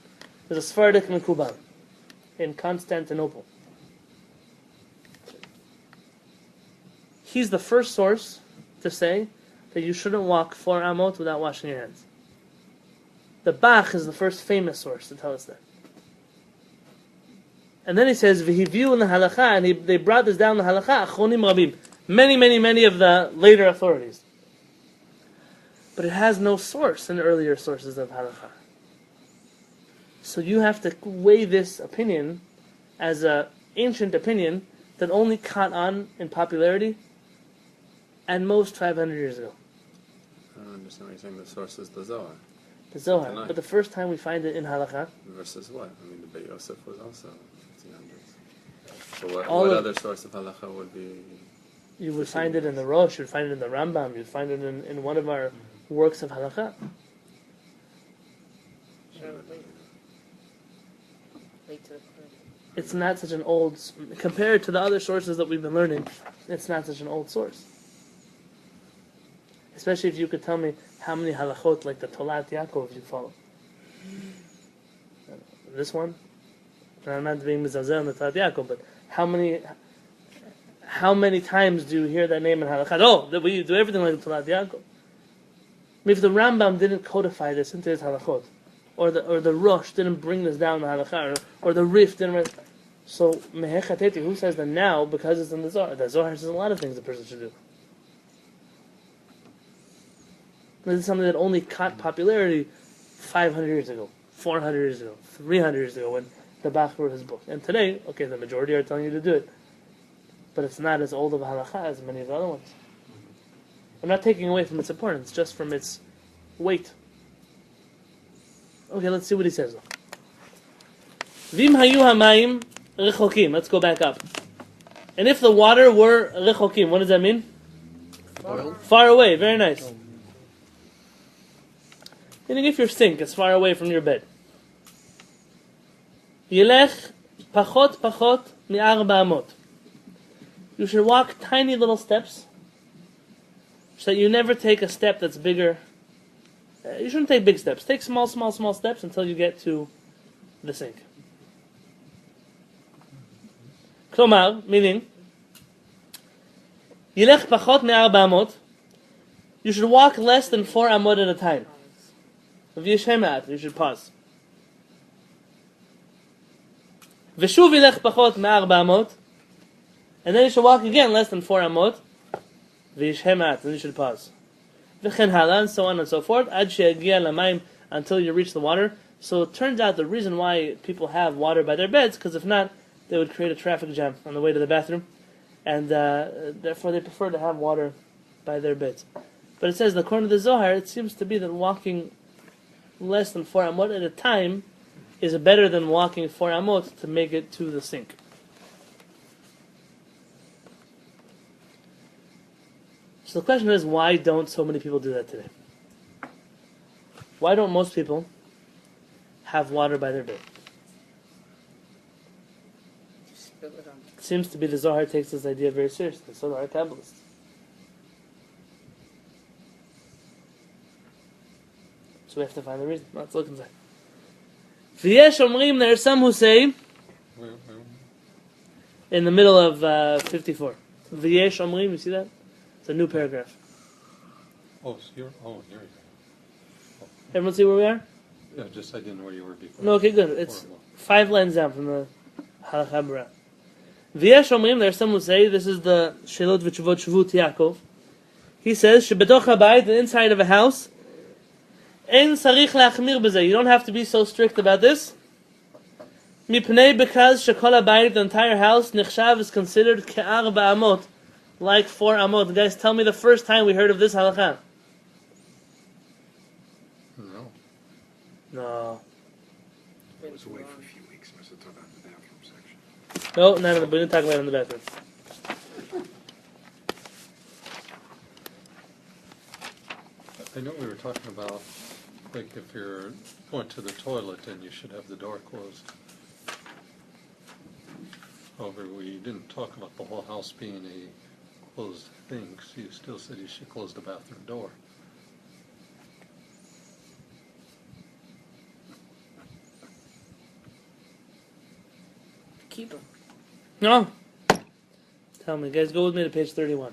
There's a Sephardic Mekubal in Constantinople. He's the first source to say that you shouldn't walk 4 amot without washing your hands. The Bach is the first famous source to tell us that. And then he says, "V'hiviu in the halacha," and they brought this down the halacha. Achronim rabim, many of the later authorities. But it has no source in earlier sources of halacha. So you have to weigh this opinion as an ancient opinion that only caught on in popularity at most 500 years ago. I don't understand what you're saying. The source is the Zohar. The Zohar. Tonight. But the first time we find it in halakha. Versus what? I mean, the Beit Yosef was also 1500s. So what other source of halacha would be? You would find it in the Rosh, you'd find it in the Rambam, you'd find it in one of our works of halakha. It's not such an old, compared to the other sources that we've been learning, it's not such an old source. Especially if you could tell me how many halachot, like the Tolat Yaakov, you follow. This one? And I'm not being mizazel in the Tolat Yaakov, but how many times do you hear that name in halachot? Oh, that we do everything like the Tolat Yaakov. I mean, if the Rambam didn't codify this into his halachot, or the Rosh didn't bring this down the halakha, or the Rif didn't. So mehechateti, who says that now because it's in the Zohar? The Zohar says a lot of things a person should do. This is something that only caught popularity 500 years ago, 400 years ago, 300 years ago when the Bach wrote his book. And today, okay, the majority are telling you to do it, but it's not as old of a halakha as many of the other ones. I'm not taking away from its importance, just from its weight. Okay, let's see what he says. Vim hayu hamayim rechokim. Let's go back up. And if the water were rechokim, what does that mean? Far away. Very nice. Meaning if your sink is far away from your bed. Yilech pachot mi-arba amot. You should walk tiny little steps, so that you never take a step that's bigger. You shouldn't take big steps. Take small steps until you get to the sink. Klomar, meaning, Yilech pachot mi-arba amot. You should walk less than 4 amot at a time. V'yishemat, you should pause. V'shuv yilech pachot mi-arba amot. And then you should walk again less than 4 amot. V'yishemat, then you should pause. V'chen hala, and so on and so forth. Ad she'agia lamayim, until you reach the water. So it turns out the reason why people have water by their beds, because if not, they would create a traffic jam on the way to the bathroom. And therefore they prefer to have water by their beds. But it says, according to the Zohar, it seems to be that walking less than 4 amot at a time is better than walking 4 amot to make it to the sink. So the question is, why don't so many people do that today? Why don't most people have water by their bed? Spill it on. It seems to be the Zohar takes this idea very seriously. So do our Kabbalists. So we have to find the reason. Let's look inside. V'yesh omrim, there are some who say, in the middle of 54. V'yesh omrim, you see that? It's a new paragraph. Oh, here you go. Everyone see where we are? Yeah, just I didn't know where you were before. No, okay, good. It's 5 lines down from the Halakha Bara. V'yesh omrim, there are some who say, this is the Shelot V'Tshuvot Shvut Yaakov. He says, Shebetoch habayit, the inside of a house, Ein sarich lachmir b'zeh. You don't have to be so strict about this. Mipnei, because shekol habayit, the entire house, nichshav, is considered ke'arba amot, like 4 amot. Guys, tell me the first time we heard of this halakha. No. I was away for a few weeks. Must have talked about the bathroom section. No, we didn't talk about it in the bathroom. I know we were talking about, like, if you're going to the toilet, then you should have the door closed. However, we didn't talk about the whole house being a closed thing, so you still said you should close the bathroom door. Keep them. No. Tell me, guys, go with me to page 31.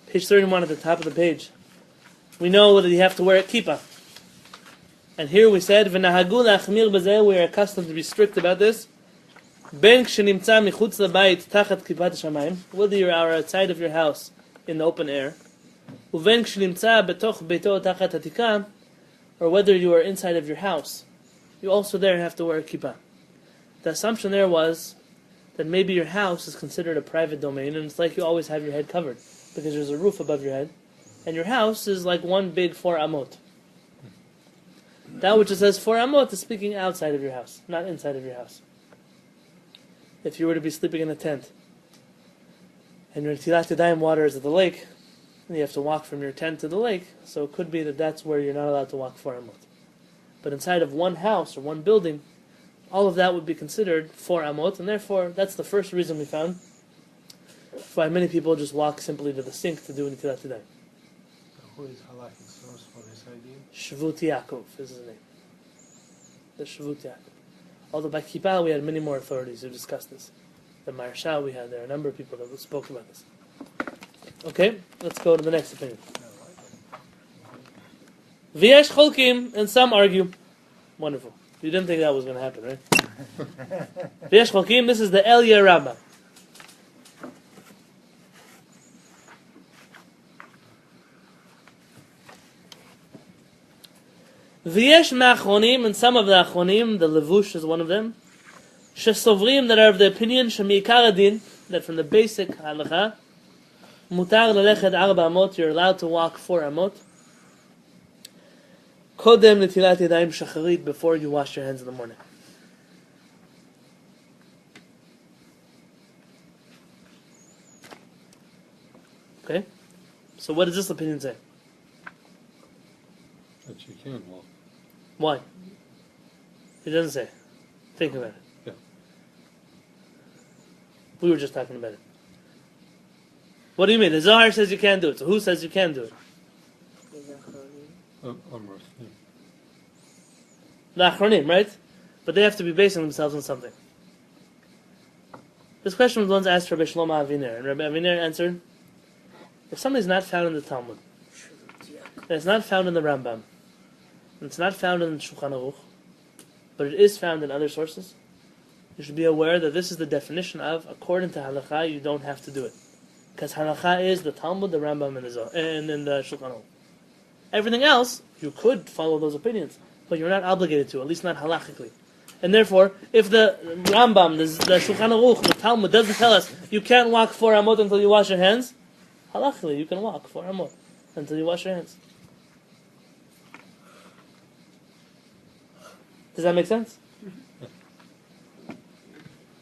Page 31 at the top of the page. We know that you have to wear a kippah. And here we said, "V'nahagu la'achmir b'zeh," we are accustomed to be strict about this. Ben k'shenimtza michutz l'bayit tachat kippat HaShamayim, whether you are outside of your house in the open air, uven k'shenimtza betoch beito tachat hatikah, or whether you are inside of your house, you also there have to wear a kippah. The assumption there was that maybe your house is considered a private domain, and it's like you always have your head covered, because there's a roof above your head, and your house is like one big 4 amot. That which it says 4 amot is speaking outside of your house, not inside of your house. If you were to be sleeping in a tent, and your Netilat Yadayim water is at the lake, and you have to walk from your tent to the lake, so it could be that that's where you're not allowed to walk 4 amot. But inside of one house or one building, all of that would be considered 4 amot, and therefore that's the first reason we found why many people just walk simply to the sink to do Netilat Yadayim. Who is halakhic source for this idea? Shvut Yaakov is his name. The Shvut Yaakov. Although by Kippah we had many more authorities who discussed this. The Maharsha we had, there are a number of people that spoke about this. Okay, let's go to the next opinion. V'yesh cholkim, and some argue. Wonderful. You didn't think that was going to happen, right? V'yesh cholkim, this is the Elia Rabbah. V'yesh ma'achronim, and some of the achronim, the Levush is one of them, shesovrim, that are of the opinion, shemi'ikar adin, that from the basic halakha, mutar lelechet 4 amot, you're allowed to walk 4 amot, kodem netilat yadayim shacharit, before you wash your hands in the morning. Okay? So what does this opinion say? That you can walk. Why? It doesn't say. Think about it. Yeah. We were just talking about it. What do you mean? The Zohar says you can't do it. So who says you can do it? The Achronim, right? But they have to be basing themselves on something. This question was once asked Rabbi Shlomo Aviner, and Rabbi Aviner answered, if something's not found in the Talmud, and it's not found in the Rambam, and it's not found in the Shulchan Aruch, but it is found in other sources, you should be aware that this is the definition of, according to halakha, you don't have to do it. Because halakha is the Talmud, the Rambam, and the Zohar, and the Shulchan Aruch. Everything else, you could follow those opinions, but you're not obligated to, at least not halachically. And therefore, if the Rambam, the Shulchan Aruch, the Talmud doesn't tell us you can't walk 4 amot until you wash your hands, halachically you can walk 4 amot until you wash your hands. Does that make sense?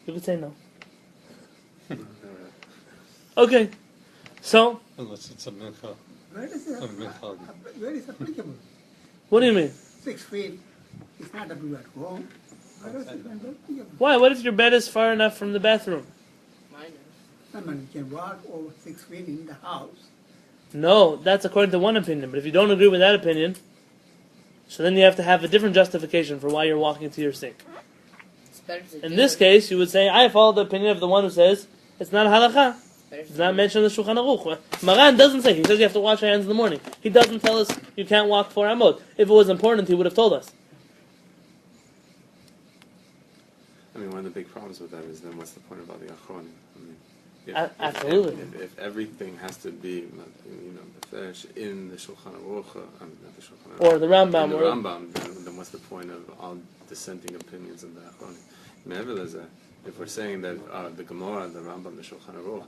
You could say no. Okay, so Unless it's a mincha. Where is it? Where is applicable? what do you mean? 6 feet is not applicable at home. I don't think I'm looking at Why? What if your bed is far enough from the bathroom? Mine is. I mean, you can walk over 6 feet in the house. No, that's according to one opinion. But if you don't agree with that opinion, so then you have to have a different justification for why you're walking to your sink. It's better to In do this it. case, you would say, I follow the opinion of the one who says it's not a halakha. Better It's to not do mentioned in the Shulchan Aruch. Maran doesn't say. He says you have to wash your hands in the morning. He doesn't tell us you can't walk 4 amot. If it was important, he would have told us. I mean, one of the big problems with that is then what's the point of all the achronim? I mean, Absolutely. If everything has to be, befesh in the Shulchan Aruch, not the Shulchan Aruch, Or the Rambam. in the Or Rambam, then what's the point of all dissenting opinions of the achronim? Me'ever lezeh, if we're saying that the Gemara, the Rambam, the Shulchan Aruch,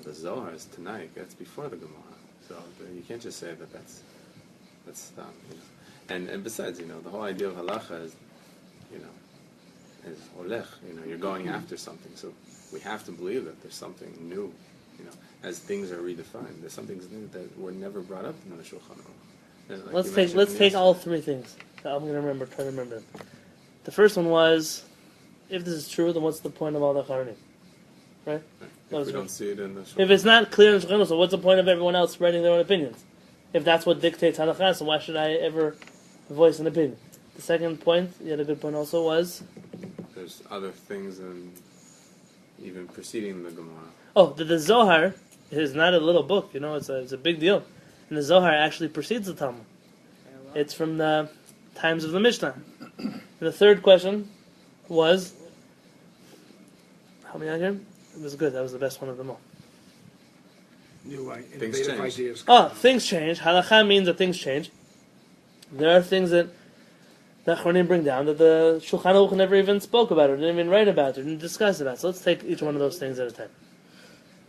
the Zohar is tonight. That's before the Gemara, so you can't just say that that's And besides, the whole idea of halacha is, is olech. You're going after something, so we have to believe that there's something new. As things are redefined, there's some things new that were never brought up in the Shulchan Aruch. let's take all 3 things. I'm going to try to remember them. The first one was, if this is true, then what's the point of all the Charanim? Right? If we don't see it in the Shulchan If it's not clear in the Shulchan Aruch, so what's the point of everyone else spreading their own opinions? If that's what dictates halakha, so why should I ever voice an opinion? The second point, you had a good point also, was... There's other things than even preceding the Gemara. Oh, the Zohar is not a little book, it's a big deal. And the Zohar actually precedes the Talmud. It's from the times of the Mishnah. And the third question was... Help me out here? It was good, that was the best one of them all. New Things innovative change. ideas. Oh, things change. Halakha means that things change. There are things that the Achronim bring down that the Shulchan Aruch never even spoke about, or didn't even write about, or didn't discuss about. So let's take each one of those things at a time.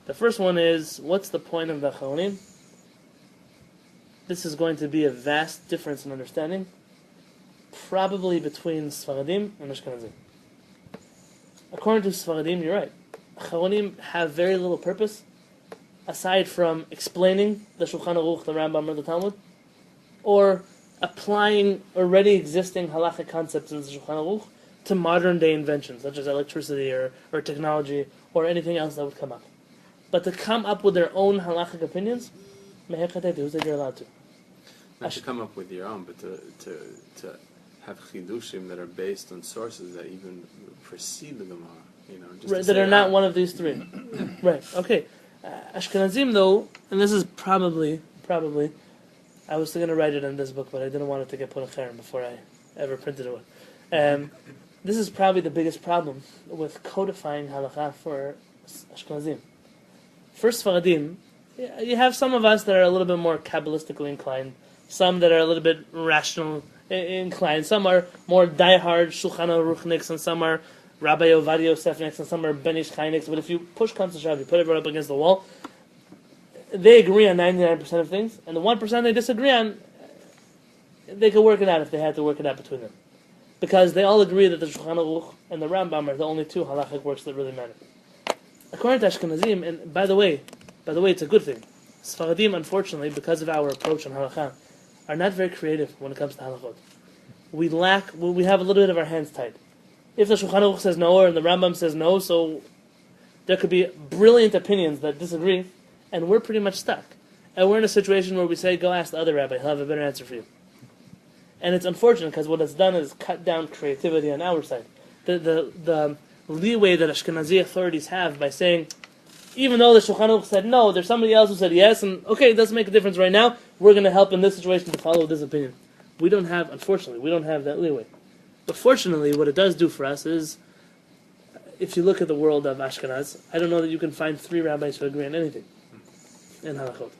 The first one is, what's the point of the Achronim? This is going to be a vast difference in understanding, probably between Sfaradim and Ashkenazim. According to Sfaradim, you're right. Achronim have very little purpose, aside from explaining the Shulchan Aruch, the Rambam, or the Talmud, or applying already existing halachic concepts in the Shulchan Aruch to modern day inventions, such as electricity or technology, or anything else that would come up. But to come up with their own halachic opinions, you're allowed to. Not to come up with your own, but to have chidushim that are based on sources that even precede the Gemara. Right, that are not one of these 3. Right, okay. Ashkenazim, though, and this is probably, I was going to write it in this book, but I didn't want it to get put in Cherem before I ever printed it. This is probably the biggest problem with codifying halakha for Ashkenazim. For Sfaradim, you have some of us that are a little bit more Kabbalistically inclined, some that are a little bit rational inclined, some are more diehard Shulchan Aruchniks, and some are Rabbi Ovadia Yosefniks, and some are Ben Ish Chainiks. But if you push comes to shove, you put everyone up against the wall, they agree on 99% of things, and the 1% they disagree on, they could work it out if they had to work it out between them. Because they all agree that the Shulchan Aruch and the Rambam are the only 2 halachic works that really matter. According to Ashkenazim, and by the way, it's a good thing. Sfaradim, unfortunately, because of our approach on halakha, are not very creative when it comes to halachot. We have a little bit of our hands tied. If the Shulchan Aruch says no, or the Rambam says no, so there could be brilliant opinions that disagree, and we're pretty much stuck. And we're in a situation where we say, go ask the other rabbi, he'll have a better answer for you. And it's unfortunate, because what it's done is cut down creativity on our side. The leeway that Ashkenazi authorities have by saying, even though the Shulchan Aruch said no, there's somebody else who said yes, and okay, it doesn't make a difference right now, we're going to help in this situation to follow this opinion. Unfortunately, we don't have that leeway. But fortunately, what it does do for us is, if you look at the world of Ashkenaz, I don't know that you can find 3 rabbis who agree on anything in halachot.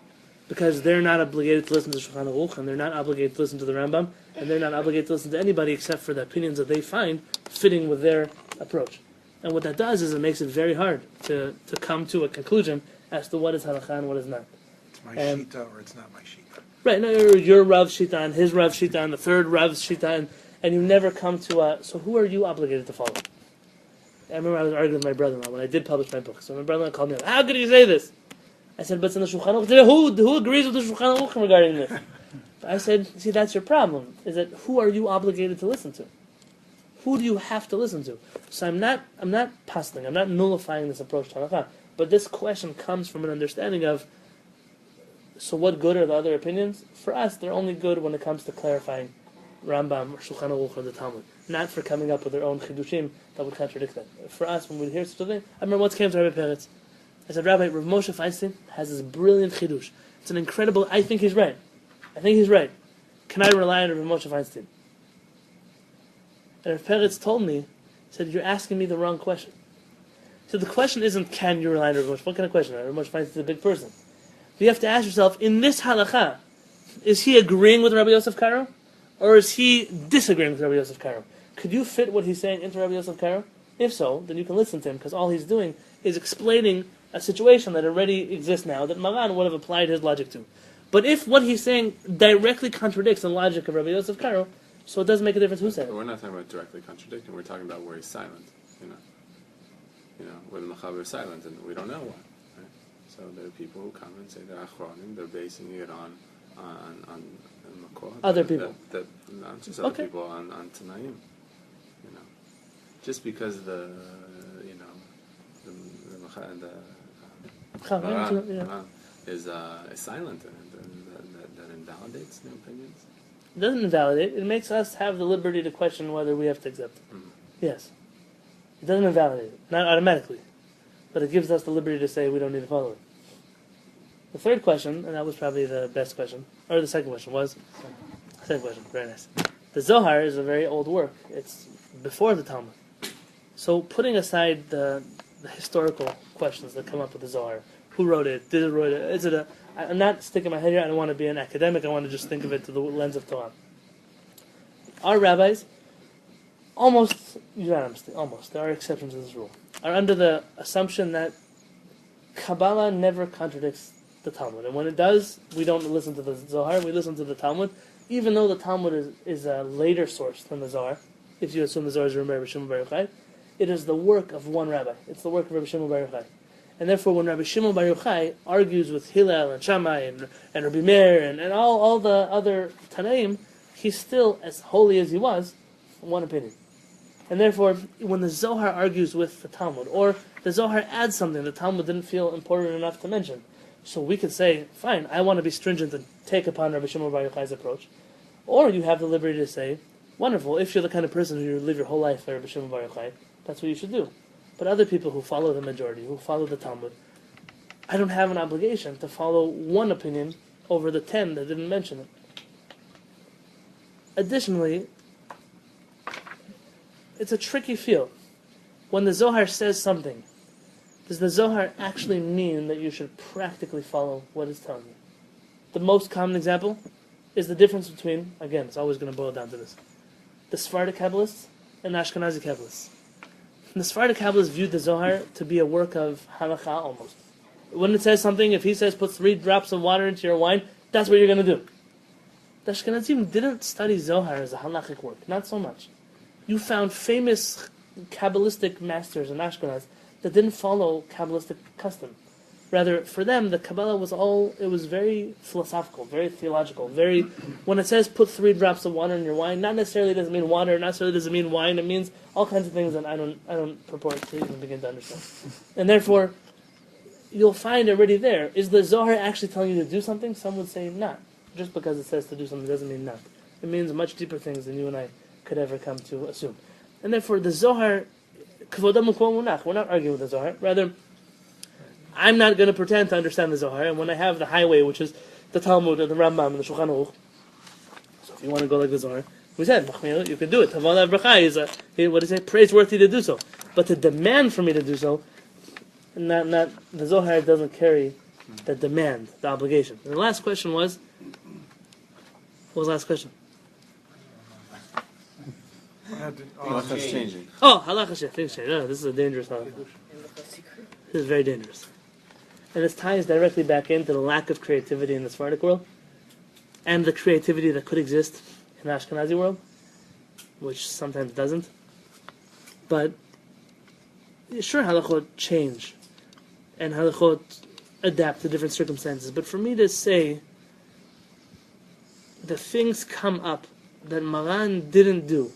Because they're not obligated to listen to Shulchan Aruch, and they're not obligated to listen to the Rambam, and they're not obligated to listen to anybody except for the opinions that they find fitting with their approach. And what that does is it makes it very hard to come to a conclusion as to what is halakha and what is not. It's my shita or it's not my shita. Right, no, your Rav shita and his Rav shita and the third Rav's shita, and you never come to so who are you obligated to follow? I remember I was arguing with my brother-in-law when I did publish my book. So my brother-in-law called me up, how could you say this? I said, but it's in the Shulchan Aruch. Who agrees with the Shulchan Aruch regarding this? I said, see, that's your problem, is that who are you obligated to listen to? Who do you have to listen to? So I'm not puzzling, I'm not nullifying this approach to halakha. But this question comes from an understanding of, so what good are the other opinions? For us, they're only good when it comes to clarifying Rambam or Shulchan Aruch or the Talmud, not for coming up with their own chidushim that would contradict that. For us, when we hear such a thing, I remember once came to Rabbi Peretz. I said, Rabbi, Rav Moshe Feinstein has this brilliant chidush. It's an incredible, I think he's right. Can I rely on Rav Moshe Feinstein? And Rav Peretz told me, he said, you're asking me the wrong question. So the question isn't, can you rely on Rav Moshe? What kind of question? Rav Moshe Feinstein is a big person. You have to ask yourself, in this halakha, is he agreeing with Rabbi Yosef Karo? Or is he disagreeing with Rabbi Yosef Karo? Could you fit what he's saying into Rabbi Yosef Karo? If so, then you can listen to him, because all he's doing is explaining a situation that already exists now that Maran would have applied his logic to. But if what he's saying directly contradicts the logic of Rabbi Yosef Karo, so it doesn't make a difference who said it. We're not talking about directly contradicting. We're talking about where he's silent. Where the Machaber is silent, and we don't know why. Right? So there are people who come and say they're Achronim. They're basing it on Makor. Other people. Not just other people on Tanaim. Just because the Maran is silent, that invalidates the opinions. It doesn't invalidate. It makes us have the liberty to question whether we have to accept it. Mm-hmm. Yes. It doesn't invalidate it, not automatically, but it gives us the liberty to say we don't need to follow it. The third question, and that was probably the best question, or the second question was, second question, very nice. The Zohar is a very old work. It's before the Talmud. So putting aside the historical questions that come up with the Zohar, who wrote it, did it write it, is it a, I'm not sticking my head here, I don't want to be an academic, I want to just think of it through the lens of Torah. Our rabbis, almost unanimously, there are exceptions to this rule, are under the assumption that Kabbalah never contradicts the Talmud. And when it does, we don't listen to the Zohar, we listen to the Talmud, even though the Talmud is a later source than the Zohar. If you assume the Zohar is Rabbi Shimon Bar Yochai, it is the work of one rabbi. It's the work of Rabbi Shimon Bar Yochai. And therefore, when Rabbi Shimon Bar Yochai argues with Hillel and Shammai and Rabbi Meir and all the other Tanaim, he's still, as holy as he was, one opinion. And therefore, when the Zohar argues with the Talmud, or the Zohar adds something the Talmud didn't feel important enough to mention, so we could say, fine, I want to be stringent and take upon Rabbi Shimon Bar Yochai's approach. Or you have the liberty to say, wonderful, if you're the kind of person who live your whole life by Rabbi Shimon Bar Yochai, that's what you should do. But other people who follow the majority, who follow the Talmud, I don't have an obligation to follow one opinion over the 10 that didn't mention it. Additionally, it's a tricky field. When the Zohar says something, does the Zohar actually mean that you should practically follow what it's telling you? The most common example is the difference between, again, it's always going to boil down to this, the Sephardic Kabbalists and the Ashkenazi Kabbalists. The Sephardic Kabbalists viewed the Zohar to be a work of halakha almost. When it says something, if he says put 3 drops of water into your wine, that's what you're going to do. The Ashkenazim didn't study Zohar as a halachic work, not so much. You found famous Kabbalistic masters in Ashkenaz that didn't follow Kabbalistic custom. Rather, for them, the Kabbalah was very philosophical, very theological, when it says put 3 drops of water in your wine, not necessarily does it mean water, not necessarily does it mean wine, it means all kinds of things that I don't purport to even begin to understand. And therefore, you'll find already there, is the Zohar actually telling you to do something? Some would say not. Just because it says to do something doesn't mean not. It means much deeper things than you and I could ever come to assume. And therefore, the Zohar, we're not arguing with the Zohar, rather, I'm not going to pretend to understand the Zohar, and when I have the highway, which is the Talmud and the Rambam and the Shulchan Aruch, so if you want to go like the Zohar, we said, you can do it. Tavala bracha is praiseworthy to do so. But to demand for me to do so, not the Zohar doesn't carry the demand, the obligation. And the last question was, what was the last question? Halacha's changing. Oh, halacha things change. Oh, this is a dangerous halacha. This is very dangerous. And this ties directly back into the lack of creativity in the Sephardic world, and the creativity that could exist in the Ashkenazi world, which sometimes doesn't. But, sure, halachot change, and halachot adapt to different circumstances. But for me to say the things come up that Maran didn't do,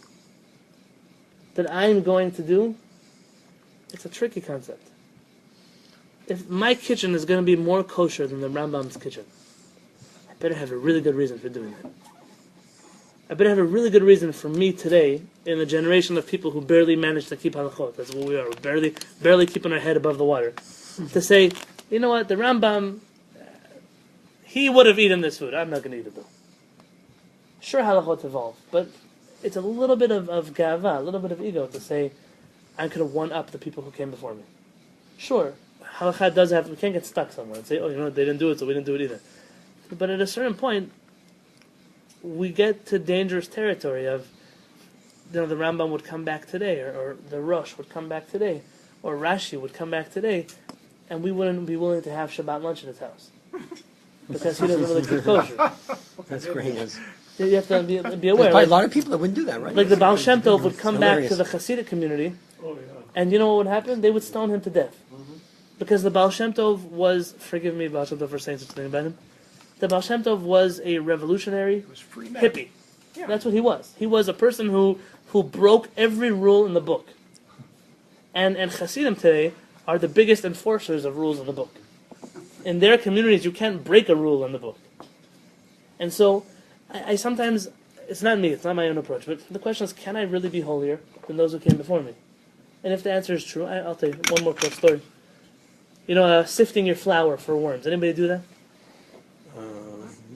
that I'm going to do, it's a tricky concept. If my kitchen is going to be more kosher than the Rambam's kitchen, I better have a really good reason for doing that. I better have a really good reason for me today, in a generation of people who barely manage to keep halachot, that's what we are, we're barely keeping our head above the water, to say, you know what, the Rambam, he would have eaten this food, I'm not going to eat it though. Sure, halachot evolve, but it's a little bit of gava, a little bit of ego to say, I could have one-upped the people who came before me. Sure, halakha does have, we can't get stuck somewhere and say, oh, you know what, they didn't do it, so we didn't do it either. But at a certain point, we get to dangerous territory of, you know, the Rambam would come back today, or the Rosh would come back today, or Rashi would come back today, and we wouldn't be willing to have Shabbat lunch in his house. Because he doesn't really keep kosher. That's great. You have to be There's aware. probably a lot of people that wouldn't do that, right? Like the Baal Shem Tov would come back Hilarious. to the Hasidic community, and you know what would happen? They would stone him to death. Because the Baal Shem Tov was, forgive me, Baal Shem Tov, for saying such a thing about him, the Baal Shem Tov was a revolutionary hippie. Yeah. That's what he was. He was a person who broke every rule in the book. And Hasidim today are the biggest enforcers of rules in the book. In their communities, you can't break a rule in the book. And so, I sometimes, it's not me, it's not my own approach, but the question is, can I really be holier than those who came before me? And if the answer is true, I'll tell you one more quick story. You know, sifting your flour for worms. Anybody do that?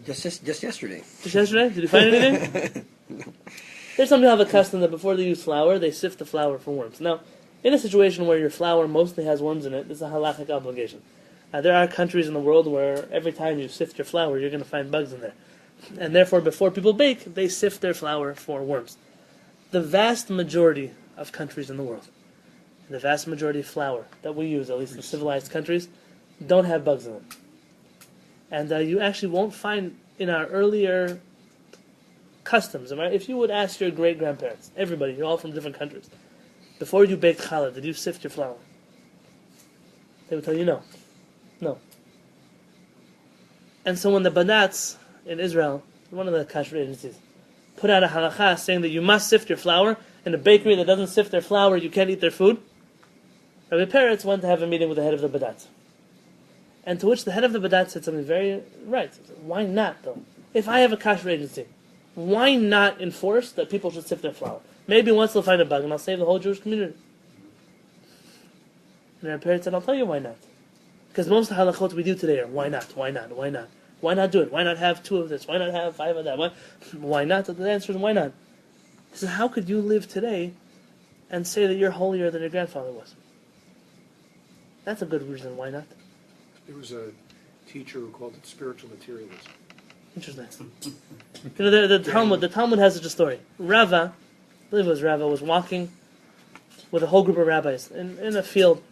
Just yesterday. Just yesterday? Did you find anything? There's some people have a custom that before they use flour, they sift the flour for worms. Now, in a situation where your flour mostly has worms in it, it's a halachic obligation. There are countries in the world where every time you sift your flour, you're going to find bugs in there. And therefore, before people bake, they sift their flour for worms. The vast majority of countries in the world, the vast majority of flour that we use, at least in civilized countries, don't have bugs in them. And you actually won't find in our earlier customs, right? If you would ask your great-grandparents, everybody, you're all from different countries, before you baked challah, did you sift your flour? They would tell you no. No. And so when the Banats in Israel, one of the kasher agencies, put out a halakha saying that you must sift your flour, in a bakery that doesn't sift their flour, you can't eat their food, Rabbi Peretz went to have a meeting with the head of the Badat. And to which the head of the Badat said something very right. Why not, though? If I have a kasher agency, why not enforce that people should sift their flour? Maybe once they'll find a bug and I'll save the whole Jewish community. And Rabbi Peretz said, I'll tell you why not. Because most of the halachot we do today are, why not, why not, why not? Why not do it? Why not have 2 of this? Why not have 5 of that? Why not? The answer is why not. He said, how could you live today and say that you're holier than your grandfather was? That's a good reason why not. There was a teacher who called it spiritual materialism. Interesting. You know, the Talmud has such a story. Rava, I believe it was Rava, was walking with a whole group of rabbis in a field.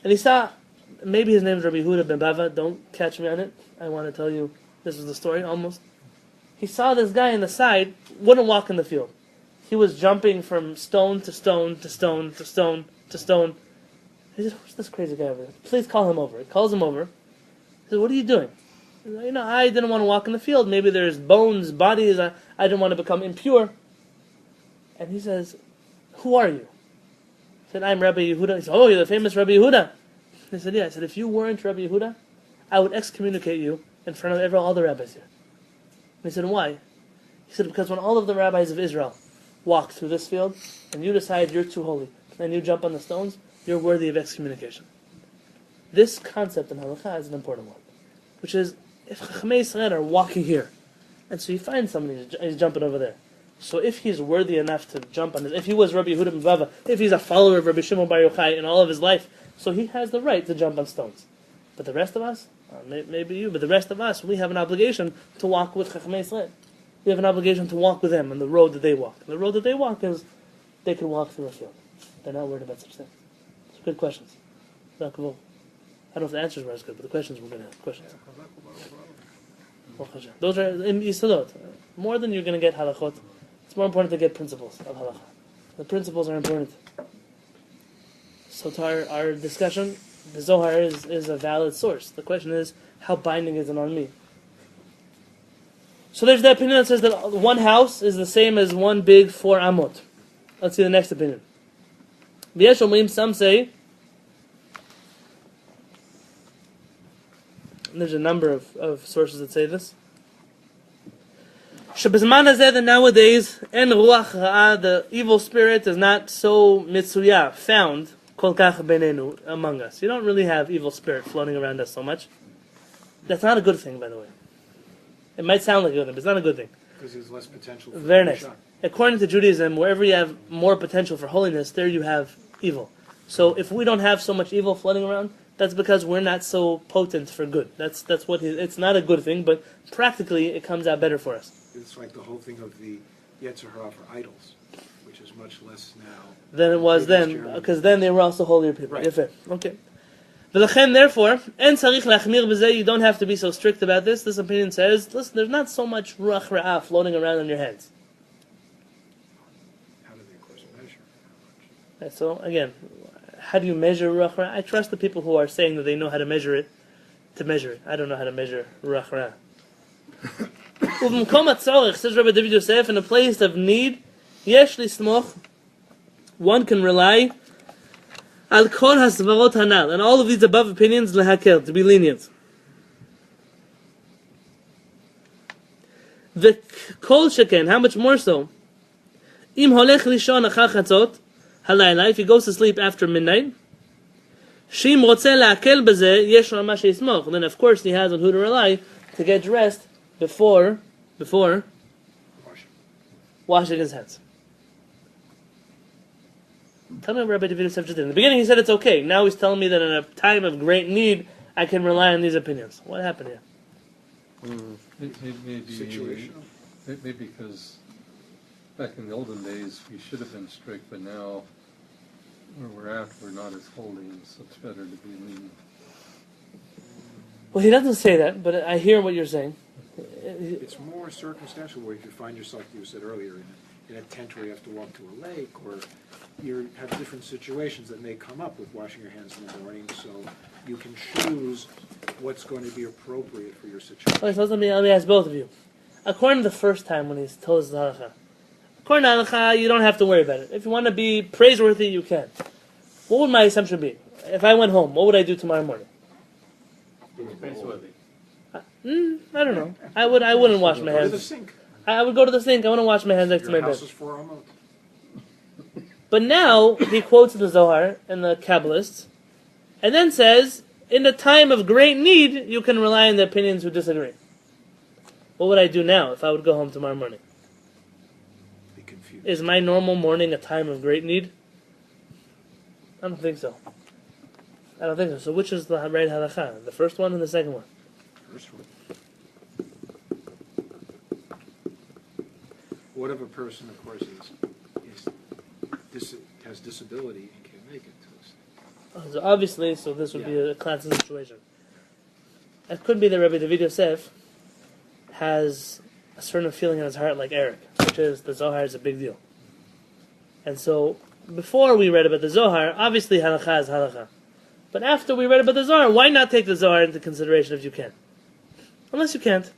And he saw, maybe his name is Rabbi Yehuda ben Bava, don't catch me on it. I want to tell you, this is the story almost. He saw this guy in the side, wouldn't walk in the field. He was jumping from stone to stone to stone to stone to stone. He said, who's this crazy guy over there? Please call him over. He calls him over. He said, what are you doing? He said, you know, I didn't want to walk in the field. Maybe there's bones, bodies. I didn't want to become impure. And he says, who are you? He said, I'm Rabbi Yehuda. He said, oh, you're the famous Rabbi Yehuda. He said, yeah. I said, if you weren't Rabbi Yehuda, I would excommunicate you in front of all the rabbis here. And he said, why? He said, because when all of the rabbis of Israel walk through this field, and you decide you're too holy, and you jump on the stones, you're worthy of excommunication. This concept in halakha is an important one, which is, if Chachamei Yisrael are walking here, and so you find somebody, he's jumping over there, so if he's worthy enough to jump on this, if he was Rabbi Yehuda ben Bava, if he's a follower of Rabbi Shimon Bar Yochai in all of his life, so he has the right to jump on stones. But the rest of us, maybe you, but the rest of us, we have an obligation to walk with Chachamei Yisrael. We have an obligation to walk with them on the road that they walk. And the road that they walk is, they can walk through a field. They're not worried about such things. It's good questions. I don't know if the answers were as good, but the questions were good questions. Those are in Yisodot. More than you're going to get halachot, it's more important to get principles of halakha. The principles are important. So to our discussion, the Zohar is a valid source. The question is, how binding is it on me? So there's the opinion that says that one house is the same as one big 4 amot. Let's see the next opinion. V'yesh omrim, some say, and there's a number of sources that say this, Shebizman hazeh, that nowadays, en ruach ha'ah, the evil spirit is not so mitzuyah, found, kol kach benenu, among us. You don't really have evil spirit floating around us so much. That's not a good thing, by the way. It might sound like a good thing, but it's not a good thing. Because there's less potential for Very nice. Shar. According to Judaism, wherever you have more potential for holiness, there you have evil. So if we don't have so much evil floating around, that's because we're not so potent for good. That's what it's not a good thing, but practically it comes out better for us. It's like the whole thing of the Yetzer Hara for idols, which is much less now. Than it was then, Jeremy. because then they were also holier people. Right. Yefeh. Okay. V'lechen, therefore, en tzarich lachmir b'zeh, you don't have to be so strict about this. This opinion says, listen, there's not so much ruach ra'ah floating around on your hands. How do they, of course, measure how much? Right, so again, how do you measure ruach ra'ah? I trust the people who are saying that they know how to measure it. I don't know how to measure ruach ra'ah. Uv'mkom hatzorich, says Rabbi David Yosef, in a place of need, yesh lismoch, one can rely al kol hasvarot hanal, and all of these above opinions lehakel, to be lenient. The kol sheken, how much more so? Im holech lishon achar chatzot halayla, if he goes to sleep after midnight, shim rotzeh lehakel b'zeh, yesh rama sheismoch, then of course he has on who to rely to get dressed before washing his hands. Tell me what Rabbi David Yosef just did. In the beginning he said it's okay. Now he's telling me that in a time of great need, I can rely on these opinions. What happened here? Maybe Situational. Maybe because back in the olden days we should have been strict, but now where we're at, we're not as holy, and so it's better to be lenient. Well, he doesn't say that, but I hear what you're saying. It's more circumstantial where if you find yourself, you said earlier, in a tent where you have to walk to a lake, or you have different situations that may come up with washing your hands in the morning, so you can choose what's going to be appropriate for your situation. Okay, so let me ask both of you. According to the first time when he told us the halakha, according to halakha, you don't have to worry about it. If you want to be praiseworthy, you can. What would my assumption be? If I went home, what would I do tomorrow morning? Praiseworthy. I don't know. I wouldn't wash my Go to the hands. sink. I would go to the sink. I want to wash my hands next to my Your bed. house is for Amot. But now he quotes the Zohar and the Kabbalists, and then says, in the time of great need, you can rely on the opinions who disagree. What would I do now if I would go home tomorrow morning? Be confused. Is my normal morning a time of great need? I don't think so. So which is the right halakha? The first one and the second one? First one. What if a person, of course, has disability and can't make it to us? So obviously, this would be a classic situation. It could be that Rabbi David Yosef has a certain feeling in his heart like Eric, which is the Zohar is a big deal. And so, before we read about the Zohar, obviously halakha is halakha. But after we read about the Zohar, why not take the Zohar into consideration if you can? Unless you can't.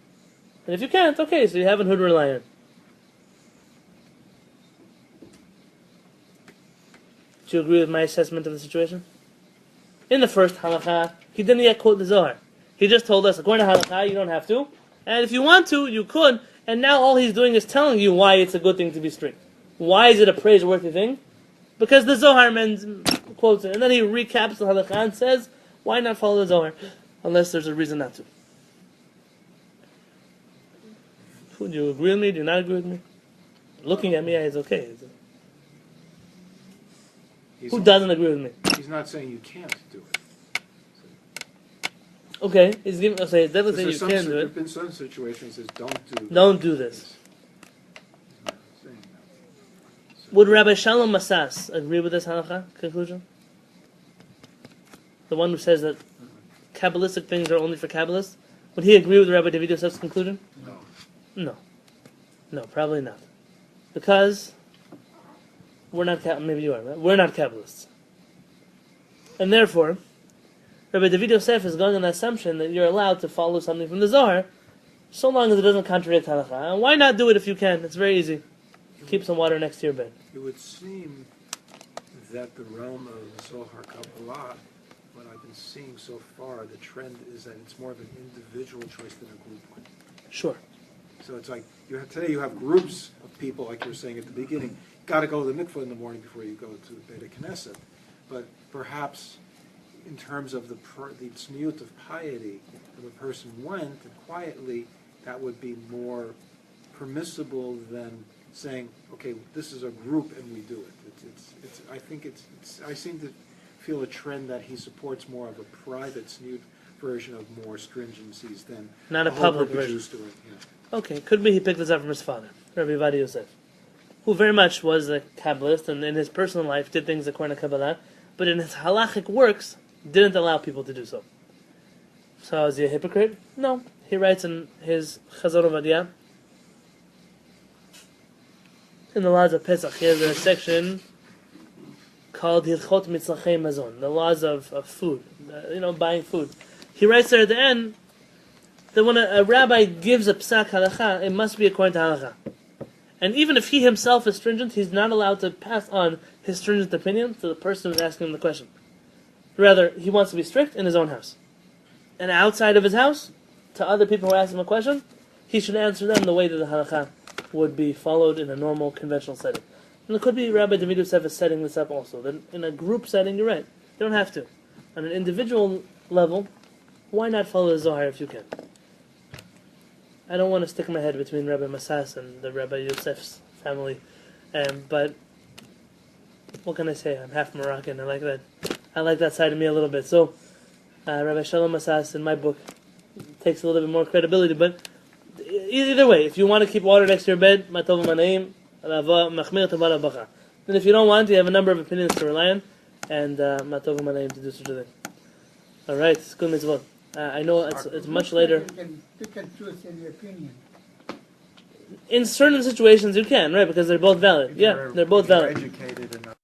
And if you can't, okay, so you have who to rely on. Do you agree with my assessment of the situation? In the first halakha, he didn't yet quote the Zohar. He just told us, according to halakha, you don't have to. And if you want to, you could. And now all he's doing is telling you why it's a good thing to be strict. Why is it a praiseworthy thing? Because the Zohar quotes it. And then he recaps the halakha and says, why not follow the Zohar? Unless there's a reason not to. Do you agree with me? Do you not agree with me? Looking at me, it's okay. Who doesn't agree with me? He's not saying you can't do it. Okay, he's giving. Okay, definitely saying you can do There it. have been some situations that don't do this. He's not saying that. So Would Rabbi Shalom Masas agree with this halakha conclusion? The one who says that Kabbalistic things are only for Kabbalists? Would he agree with Rabbi David Yosef's conclusion? No. No, probably not. Because we're not, maybe you are, right? We're not Kabbalists. And therefore, Rabbi David Yosef is going on the assumption that you're allowed to follow something from the Zohar, so long as it doesn't contradict halakha. And why not do it if you can? It's very easy. keep some water next to your bed. It would seem that the realm of Zohar Kabbalah, what I've been seeing so far, the trend is that it's more of an individual choice than a group one. Sure. So it's like today you have groups of people, like you were saying at the beginning. Got to go to the mikveh in the morning before you go to the Beit Knesset. But perhaps, in terms of the tzniut of piety, if a person went and quietly, that would be more permissible than saying, okay, this is a group and we do it. I think I seem to feel a trend that he supports more of a private tzniut version of more stringencies than Not a whole public group of version. Jews doing it. Yeah. Okay, could be he picked this up from his father, Rabbi Vadi Yosef, who very much was a Kabbalist and in his personal life did things according to Kabbalah, but in his halachic works didn't allow people to do so. So is he a hypocrite? No. He writes in his Chazon Ovadia, in the laws of Pesach, he has a section called Hilchot Mitzlachei Mazon, the laws of food, buying food. He writes there at the end that when a rabbi gives a psak halacha, it must be according to halacha. And even if he himself is stringent, he's not allowed to pass on his stringent opinion to the person who's asking him the question. Rather, he wants to be strict in his own house. And outside of his house, to other people who ask him a question, he should answer them the way that the halacha would be followed in a normal, conventional setting. And it could be Rabbi David Yosef is setting this up also. That in a group setting, you're right. You don't have to. On an individual level, why not follow the Zohar if you can? I don't want to stick my head between Rabbi Masas and the Rabbi Yosef's family, but what can I say? I'm half Moroccan. I like that. I like that side of me a little bit. So, Rabbi Shalom Masas in my book takes a little bit more credibility. But either way, if you want to keep water next to your bed, matov manaim, machmir tavala bacha. And if you don't want, you have a number of opinions to rely on, and matov manaim to do such a thing. All right, it's good mitzvot. I know it's much later. You can pick and choose in your opinion. In certain situations, you can, right? Because they're both valid. Yeah, they're both valid. Educated enough.